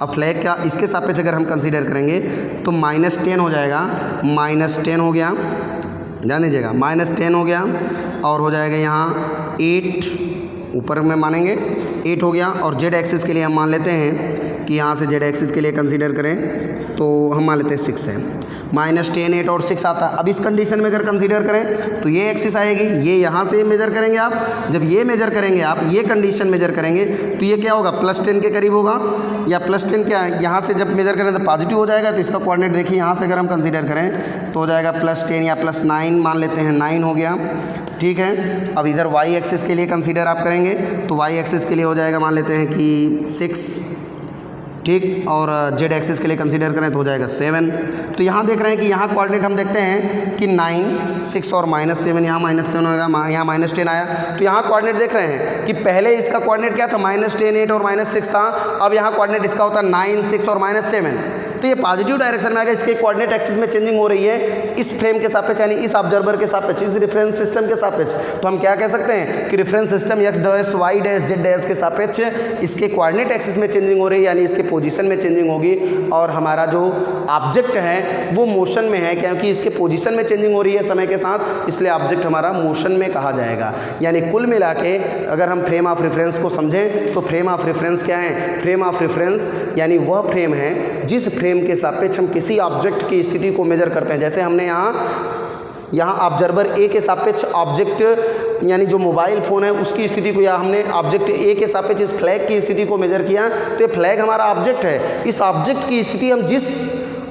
अब फ्लैग का इसके सापेक्ष अगर हम कंसीडर करेंगे तो -10 हो जाएगा, -10 हो गया, ध्यान दीजिएगा -10 हो गया, और हो जाएगा यहाँ 8 ऊपर में मानेंगे 8 हो गया। और जेड एक्सिस के लिए हम मान लेते हैं कि यहाँ से जेड एक्सिस के लिए कंसीडर करें तो हम मान लेते हैं 6 है, -10 8 और 6 आता है। अब इस कंडीशन में अगर कंसीडर करें तो ये एक्सिस आएगी, ये यहाँ से मेजर करेंगे आप, जब ये मेजर करेंगे आप ये कंडीशन मेजर करेंगे तो ये क्या होगा +10 के करीब होगा, या +10 क्या यहाँ से जब मेजर करें तो पॉजिटिव हो जाएगा। तो इसका कोऑर्डिनेट देखिए यहाँ से अगर हम कंसीडर करें तो हो जाएगा +10 या +9 मान लेते हैं, 9 हो गया। ठीक है, अब इधर y एक्सिस के लिए कंसीडर आप करेंगे तो y एक्सिस के लिए हो जाएगा मान लेते हैं कि 6, ठीक, और जेड एक्सिस के लिए कंसीडर करें तो हो जाएगा 7। तो यहाँ देख रहे हैं कि यहाँ कोऑर्डिनेट हम देखते हैं कि 9 6 और -7, यहाँ -7 होगा, यहाँ -10 आया। तो यहाँ कोऑर्डिनेट देख रहे हैं कि पहले इसका कोऑर्डिनेट क्या था -10 8 और -6 था, अब यहाँ कोऑर्डिनेट इसका होता है 9 6 और -7। तो ये पॉजिटिव डायरेक्शन में आएगा, इसके कोऑर्डिनेट एक्सिस में चेंजिंग हो रही है इस फ्रेम के सापेक्ष यानी इस ऑब्जर्वर के सापेक्ष, इस रेफरेंस सिस्टम के सापेक्ष। तो हम क्या कह सकते हैं कि reference system x dash y dash z dash के सापेक्ष इसके कोऑर्डिनेट एक्सिस में चेंजिंग हो रही है, यानी इसके पोजीशन में चेंजिंग होगी, और हमारा जो ऑब्जेक्ट है वो मोशन में है, क्योंकि इसके पोजीशन में चेंजिंग हो रही है समय के साथ, इसलिए ऑब्जेक्ट हमारा मोशन में कहा जाएगा। यानी कुल मिला के अगर हम फ्रेम ऑफ रेफरेंस को समझें तो फ्रेम ऑफ रेफरेंस क्या है, फ्रेम ऑफ रेफरेंस यानी वह फ्रेम है जिस फ्रेम के सापेक्ष हम किसी ऑब्जेक्ट की स्थिति को मेजर करते हैं। जैसे हमने यहाँ ऑब्जर्वर ए के सापेक्ष ऑब्जेक्ट यानी जो मोबाइल फ़ोन है उसकी स्थिति को, या हमने ऑब्जेक्ट ए के सापेक्ष इस फ्लैग की स्थिति को मेजर किया, तो ये फ्लैग हमारा ऑब्जेक्ट है। इस ऑब्जेक्ट की स्थिति हम जिस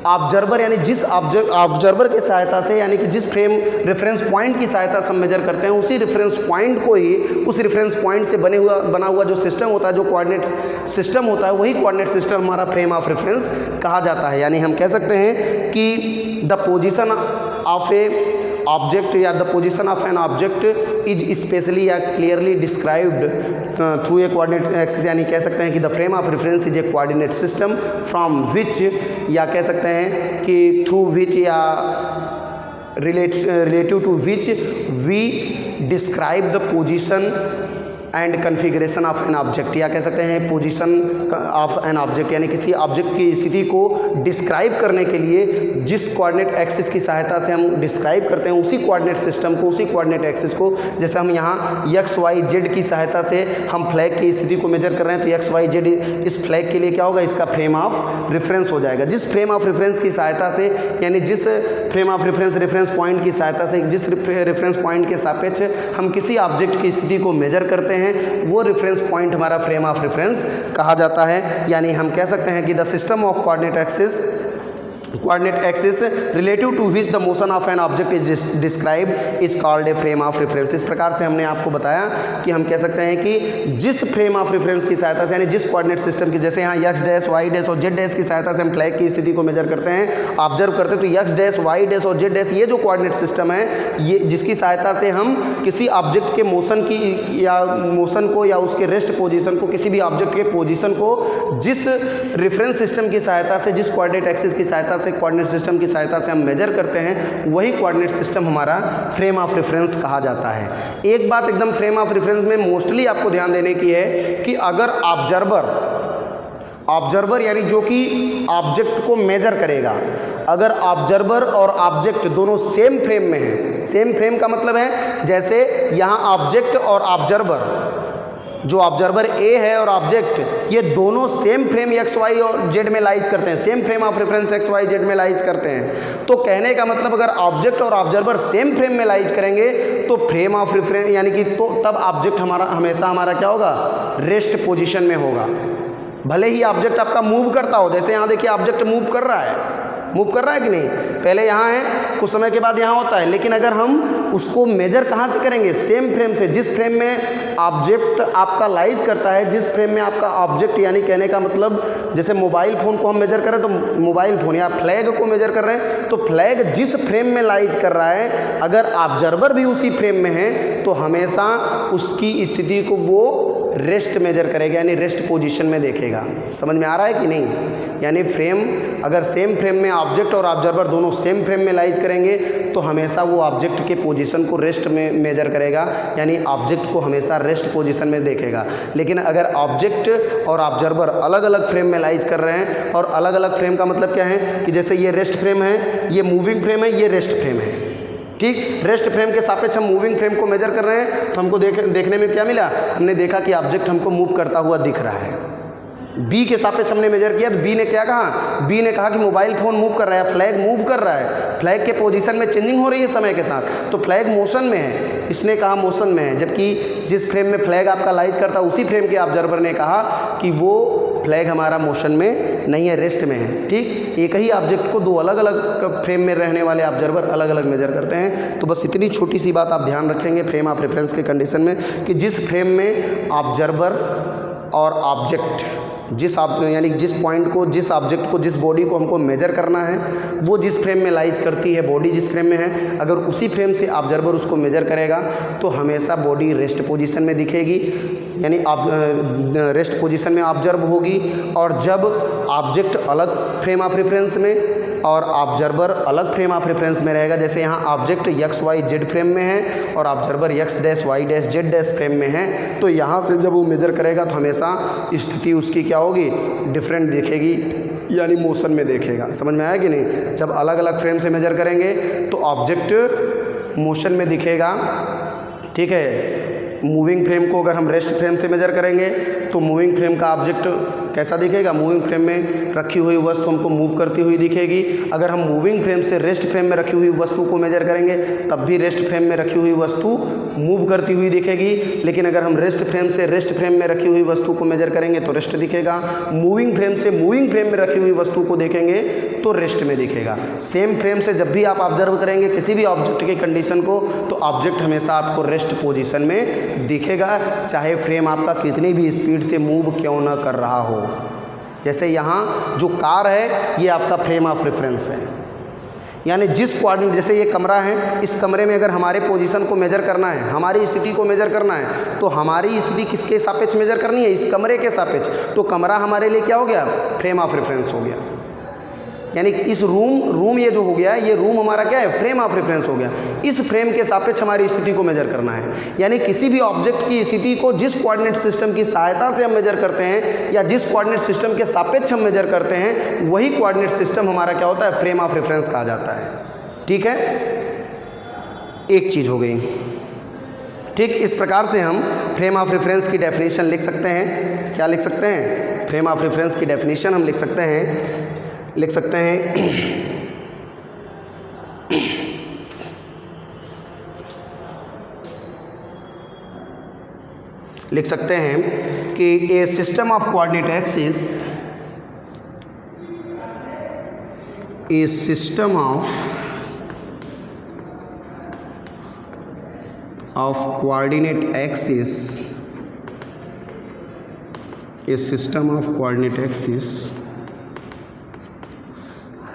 ऑब्जर्वर यानी जिस ऑब्जर्वर की सहायता से यानी कि जिस फ्रेम रेफरेंस पॉइंट की सहायता से हम मेजर करते हैं, उसी रेफरेंस पॉइंट को ही, उस रेफरेंस पॉइंट से बना हुआ जो सिस्टम होता है, जो कोऑर्डिनेट सिस्टम होता है, वही कोऑर्डिनेट सिस्टम हमारा फ्रेम ऑफ रेफरेंस कहा जाता है। यानी हम कह सकते हैं कि the position of a object या the position of an object is spatially या clearly described through a coordinate axis, यानी कह सकते हैं कि the frame of reference is a coordinate system from which, या कह सकते हैं कि थ्रू विच या relative to which we describe the position and configuration of an object, या कह सकते हैं पोजीशन ऑफ एन ऑब्जेक्ट, यानी किसी ऑब्जेक्ट की स्थिति को डिस्क्राइब करने के लिए जिस कोऑर्डिनेट एक्सिस की सहायता से हम डिस्क्राइब करते हैं उसी कोऑर्डिनेट सिस्टम को, उसी कोऑर्डिनेट एक्सिस को, जैसे हम यहाँ एक्स वाई जेड की सहायता से हम फ्लैग की स्थिति को मेजर कर रहे हैं, तो एक्स वाई जेड इस फ्लैग के लिए क्या होगा, इसका फ्रेम ऑफ रेफरेंस हो जाएगा। जिस फ्रेम ऑफ रेफरेंस की सहायता से यानी जिस फ्रेम ऑफ रेफरेंस पॉइंट की सहायता से जिस रेफरेंस पॉइंट के सापेक्ष हम किसी ऑब्जेक्ट की स्थिति को मेजर करते हैं, वो रेफरेंस पॉइंट हमारा फ्रेम ऑफ रेफरेंस कहा जाता है। यानी हम कह सकते हैं कि the system of coordinate axis relative to which the motion of an object is described is called a frame of reference. इस प्रकार से हमने आपको बताया कि हम कह सकते हैं कि जिस फ्रेम ऑफ रेफरेंस की सहायता से यानी जिस कोऑर्डिनेट सिस्टम की, जैसे यहाँ एक्स डैश वाई डैश और जेड डैश की सहायता से हम फ्लैग की स्थिति को मेजर करते हैं, ऑब्जर्व करते हैं, तो एक्स डैश वाई डैश और जेड डैश ये जो कोऑर्डिनेट सिस्टम है, ये जिसकी सहायता से हम किसी ऑब्जेक्ट के मोशन की या मोशन को या उसके रेस्ट पोजीशन को, किसी भी ऑब्जेक्ट के पोजीशन को जिस रेफरेंस सिस्टम की सहायता से, जिस कोऑर्डिनेट एक्सिस की सहायता से, कोऑर्डिनेट सिस्टम की सहायता से हम मेजर करते हैं, वही कोऑर्डिनेट सिस्टम हमारा फ्रेम ऑफ रेफरेंस कहा जाता है। एक बात एकदम फ्रेम ऑफ रेफरेंस में मोस्टली आपको ध्यान देने की है कि अगर ऑब्जर्वर यानी जो कि ऑब्जेक्ट को मेजर करेगा, अगर ऑब्जर्वर और ऑब्जेक्ट दोनों सेम फ्रेम में हैं, सेम फ्रेम का मतलब है जैसे यहाँ ऑब्जेक्ट और ऑब्जर्वर जो ऑब्जर्वर ए है और ऑब्जेक्ट, ये दोनों सेम फ्रेम एक्स वाई और जेड में लाइज करते हैं, same frame of reference X Y Z में लाइज करते हैं। तो कहने का मतलब अगर ऑब्जेक्ट और ऑब्जर्वर सेम फ्रेम में लाइज करेंगे तो फ्रेम ऑफ रेफरेंस यानी कि तो तब ऑब्जेक्ट हमारा हमेशा हमारा क्या होगा, रेस्ट पोजीशन में होगा। भले ही ऑब्जेक्ट आपका मूव करता हो, जैसे यहाँ देखिए ऑब्जेक्ट मूव कर रहा है कि नहीं, पहले यहाँ है कुछ समय के बाद यहाँ होता है, लेकिन अगर हम उसको मेजर कहाँ से करेंगे, सेम फ्रेम से, जिस फ्रेम में ऑब्जेक्ट आपका लाइज करता है, जिस फ्रेम में आपका ऑब्जेक्ट, यानी कहने का मतलब जैसे मोबाइल फ़ोन को हम मेजर करें तो मोबाइल फ़ोन या फ्लैग को मेजर कर रहे हैं तो फ्लैग जिस फ्रेम में लाइज कर रहा है, अगर ऑब्जर्वर भी उसी फ्रेम में है तो हमेशा उसकी स्थिति को वो रेस्ट मेजर करेगा, यानी रेस्ट पोजीशन में देखेगा। समझ में आ रहा है कि नहीं? यानी फ्रेम अगर सेम फ्रेम में ऑब्जेक्ट और ऑब्जर्वर दोनों सेम फ्रेम में लाइज करेंगे तो हमेशा वो ऑब्जेक्ट के पोजीशन को रेस्ट में मेजर करेगा, यानी ऑब्जेक्ट को हमेशा रेस्ट पोजीशन में देखेगा। लेकिन अगर ऑब्जेक्ट और ऑब्जर्वर अलग अलग फ्रेम में लाइज कर रहे हैं, और अलग अलग फ्रेम का मतलब क्या है कि जैसे ये रेस्ट फ्रेम है, ये मूविंग फ्रेम है, ये रेस्ट फ्रेम है, ठीक। रेस्ट फ्रेम के सापेक्ष हम मूविंग फ्रेम को मेजर कर रहे हैं तो हमको देखने में क्या मिला, हमने देखा कि ऑब्जेक्ट हमको मूव करता हुआ दिख रहा है। बी के सापेक्ष हमने मेजर किया तो बी ने क्या कहा, बी ने कहा कि मोबाइल फ़ोन मूव कर रहा है, फ्लैग मूव कर रहा है, फ्लैग के पोजीशन में चेंजिंग हो रही है समय के साथ, तो फ्लैग मोशन में है, इसने कहा मोशन में है। जबकि जिस फ्रेम में फ्लैग आपका लाइज करता है उसी फ्रेम के ऑब्जर्वर ने कहा कि वो फ्लैग हमारा मोशन में नहीं है, रेस्ट में है, ठीक। एक ही ऑब्जेक्ट को दो अलग अलग फ्रेम में रहने वाले ऑब्जर्वर अलग अलग मेजर करते हैं। तो बस इतनी छोटी सी बात आप ध्यान रखेंगे फ्रेम ऑफ रेफरेंस के कंडीशन में कि जिस फ्रेम में ऑब्जर्वर और ऑब्जेक्ट यानी जिस पॉइंट को, जिस ऑब्जेक्ट को, जिस बॉडी को हमको मेजर करना है वो जिस फ्रेम में लाइज करती है, बॉडी जिस फ्रेम में है, अगर उसी फ्रेम से ऑब्जर्वर उसको मेजर करेगा तो हमेशा बॉडी रेस्ट पोजीशन में दिखेगी, यानी रेस्ट पोजीशन में ऑब्जर्व होगी। और जब ऑब्जेक्ट अलग फ्रेम ऑफ रेफरेंस में और ऑब्जर्वर अलग फ्रेम ऑफ रेफरेंस में रहेगा, जैसे यहाँ object X Y Z frame में है और observer X dash Y dash Z dash frame में है, तो यहाँ से जब वो मेजर करेगा तो हमेशा स्थिति उसकी क्या होगी, डिफरेंट दिखेगी, यानी मोशन में देखेगा। समझ में आया कि नहीं? जब अलग अलग फ्रेम से मेजर करेंगे तो ऑब्जेक्ट मोशन में दिखेगा, ठीक है। मूविंग फ्रेम को अगर हम रेस्ट फ्रेम से मेजर करेंगे तो मूविंग फ्रेम का ऑब्जेक्ट कैसा दिखेगा, मूविंग फ्रेम में रखी हुई वस्तु हमको मूव करती हुई दिखेगी। अगर हम मूविंग फ्रेम से रेस्ट फ्रेम में रखी हुई वस्तु को मेजर करेंगे तब भी रेस्ट फ्रेम में रखी हुई वस्तु मूव करती हुई दिखेगी। लेकिन अगर हम रेस्ट फ्रेम से रेस्ट फ्रेम में रखी हुई वस्तु को मेजर करेंगे तो रेस्ट दिखेगा, मूविंग फ्रेम से मूविंग फ्रेम में रखी हुई वस्तु को देखेंगे तो रेस्ट में दिखेगा। सेम फ्रेम से जब भी आप ऑब्जर्व करेंगे किसी भी ऑब्जेक्ट की कंडीशन को तो ऑब्जेक्ट हमेशा आपको रेस्ट पोजीशन में दिखेगा, चाहे फ्रेम आपका कितनी भी स्पीड से मूव क्यों ना कर रहा हो। जैसे यहाँ जो कार है ये आपका फ्रेम ऑफ रेफरेंस है, यानी जिस कोऑर्डिनेट, जैसे ये कमरा है, इस कमरे में अगर हमारे पोजीशन को मेजर करना है, हमारी स्थिति को मेजर करना है तो हमारी स्थिति किसके सापेक्ष मेजर करनी है, इस कमरे के सापेक्ष। तो कमरा हमारे लिए क्या हो गया, फ्रेम ऑफ रेफरेंस हो गया। यानी इस रूम ये जो हो गया, ये रूम हमारा क्या है, फ्रेम ऑफ रेफरेंस हो गया। इस फ्रेम के सापेक्ष हमारी स्थिति को मेजर करना है, यानी किसी भी ऑब्जेक्ट की स्थिति को जिस कोऑर्डिनेट सिस्टम की सहायता से हम मेजर करते हैं या जिस कोऑर्डिनेट सिस्टम के सापेक्ष हम मेजर करते हैं वही कोऑर्डिनेट सिस्टम हमारा क्या होता है, फ्रेम ऑफ रेफरेंस कहा जाता है। ठीक है, एक चीज़ हो गई। ठीक, इस प्रकार से हम फ्रेम ऑफ रेफरेंस की डेफिनेशन लिख सकते हैं। क्या लिख सकते हैं, फ्रेम ऑफ रेफरेंस की डेफिनेशन हम लिख सकते हैं लिख सकते हैं कि a system of coordinate axis, a system of coordinate axis, a system of coordinate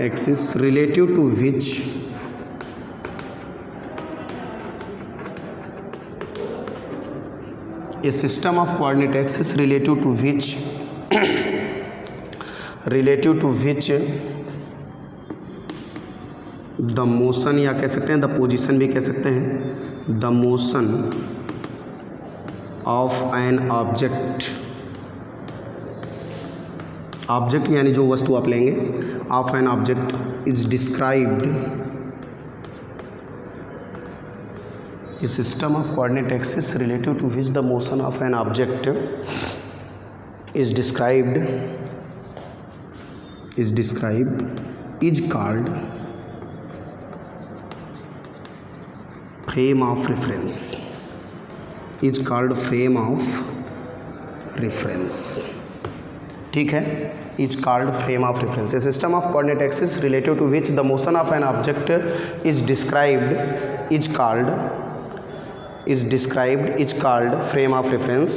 axis relative to which a system of coordinate axis relative to which the motion, या कह सकते हैं द पोजीशन भी कह सकते हैं, the motion of an object, object यानी जो वस्तु आप लेंगे, of an object is described A system of coordinate axis relative to which the motion of an object is described is called frame of reference. Is called frame of reference. ठीक है, is called frame of reference. A system of coordinate axis relative to which the motion of an object is described is called frame of reference.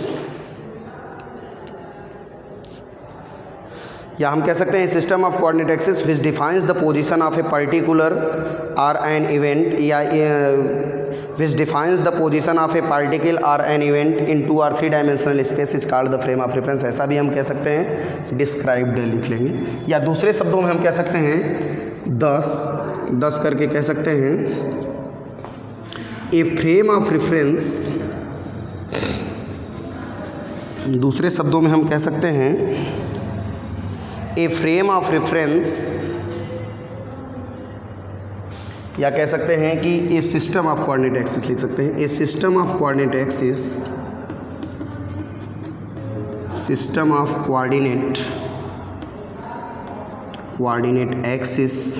या हम कह सकते हैं system of coordinate axis which defines the position of a particular or an event, या which defines the position of a particle or an event in 2 और 3 dimensional space is called the frame of reference. ऐसा भी हम कह सकते हैं, described लिख लेंगे. या दूसरे शब्दों में हम कह सकते हैं 10 करके कह सकते हैं ए फ्रेम ऑफ रेफरेंस. दूसरे शब्दों में हम कह सकते हैं ए फ्रेम ऑफ रेफरेंस, या कह सकते हैं कि a system of coordinate axis लिख सकते हैं. A system of coordinate axis, system of coordinate axis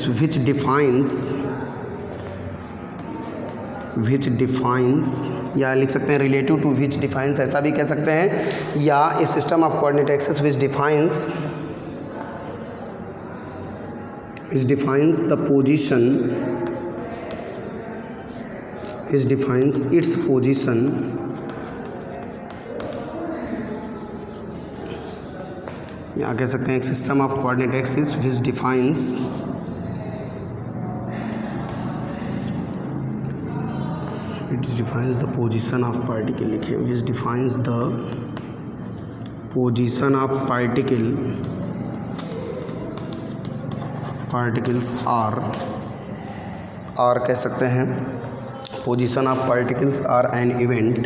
which defines, या लिख सकते हैं रिलेटिव टू विच डिफाइंस, ऐसा भी कह सकते हैं. या a system of coordinate axis which defines the position, which defines its position या कह सकते हैं एक system of coordinate axis which defines the position of particle. लिखे which defines the position of particles are कह सकते हैं position of particles are an event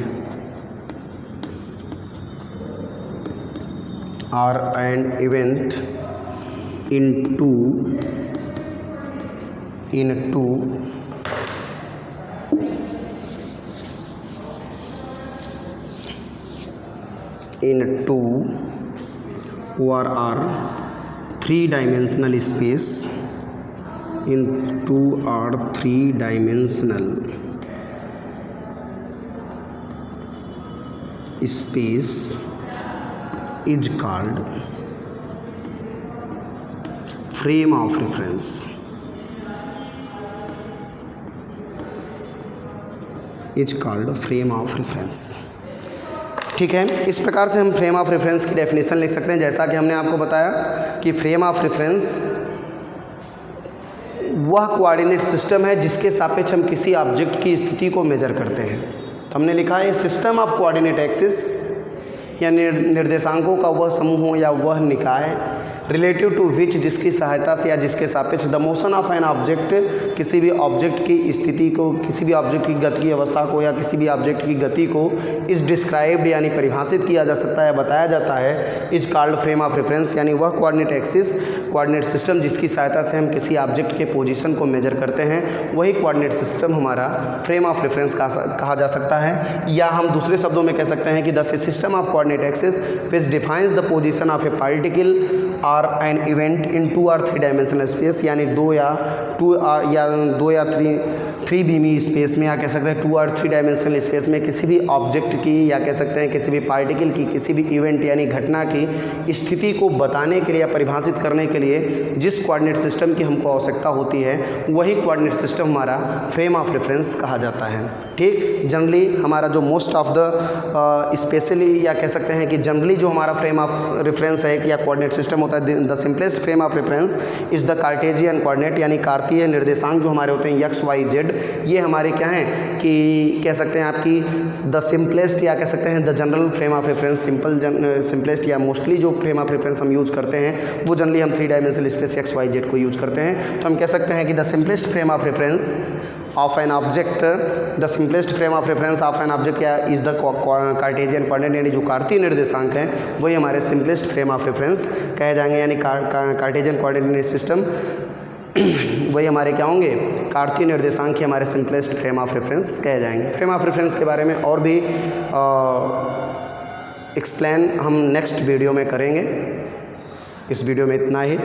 into or are 3-dimensional space, in 2 or 3-dimensional space is called frame of reference. Is called frame of reference. ठीक है, इस प्रकार से हम frame of reference की डेफिनेशन लिख सकते हैं. जैसा कि हमने आपको बताया कि फ्रेम ऑफ रेफरेंस वह कोऑर्डिनेट सिस्टम है जिसके सापेक्ष हम किसी ऑब्जेक्ट की स्थिति को मेजर करते हैं. तो हमने लिखा है सिस्टम ऑफ कोऑर्डिनेट एक्सिस, या निर्देशांकों का वह समूह या वह निकाय रिलेटिव टू विच जिसकी सहायता से या जिसके सापेक्ष the motion of an object, किसी भी ऑब्जेक्ट की स्थिति को, किसी भी ऑब्जेक्ट की गति की अवस्था को या किसी भी ऑब्जेक्ट की गति को इस डिस्क्राइब्ड यानी परिभाषित किया जा सकता है, बताया जाता है. Is called frame of reference, यानी वह कोऑर्डिनेट एक्सिस, कोऑर्डिनेट सिस्टम जिसकी सहायता से हम किसी ऑब्जेक्ट के पोजीशन को मेजर करते हैं, वही कोऑर्डिनेट सिस्टम हमारा फ्रेम ऑफ रेफरेंस कहा जा सकता है. या हम दूसरे शब्दों में कह सकते हैं कि the system of coordinate axis which defines the position of a particle or an event in 2 और 3 डायमेंशनल स्पेस, यानी 2 या 3 बीमी स्पेस में, या कह सकते हैं 2 और 3 डायमेंशनल स्पेस में किसी भी ऑब्जेक्ट की, या कह सकते हैं किसी भी पार्टिकल की, किसी भी इवेंट यानी घटना की स्थिति को बताने के लिए या परिभाषित करने के लिए जिस कोऑर्डिनेट सिस्टम की हमको आवश्यकता होती है, वही कोऑर्डिनेट सिस्टम हमारा फ्रेम ऑफ रेफरेंस कहा जाता है. ठीक, जनरली हमारा जो मोस्ट ऑफ द स्पेशली, या कह सकते हैं कि जनरली जो हमारा फ्रेम ऑफ रेफरेंस है या कोऑर्डिनेट सिस्टम होता है, the simplest frame of reference is the Cartesian coordinate, यानी कार्तीय निर्देशांक जो हमारे होते हैं एक्स वाई जेड, ये हमारे क्या हैं कि कह सकते हैं आपकी द सिंपलेस्ट, या कह सकते हैं the general frame of reference, simplest या मोस्टली जो फ्रेम ऑफ रेफरेंस हम यूज़ करते हैं वो जनरली हम 3 dimensional space X Y Z को यूज़ करते हैं. तो हम कह सकते हैं कि the simplest frame of reference of an object, the simplest frame of reference of an object या इज द कार्टेशियन कोऑर्डिनेट, यानी जो कार्तीय निर्देशांक हैं वही हमारे सिंपलेस्ट फ्रेम ऑफ रेफरेंस कहे जाएंगे. यानी कार्टेशियन कोऑर्डिनेट सिस्टम वही हमारे क्या होंगे, कार्तीय निर्देशांक ही हमारे सिंपलेस्ट फ्रेम ऑफ रेफरेंस कहे जाएंगे। फ्रेम ऑफ रेफरेंस के बारे में और भी एक्सप्लेन हम नेक्स्ट वीडियो में करेंगे। इस वीडियो में इतना ही।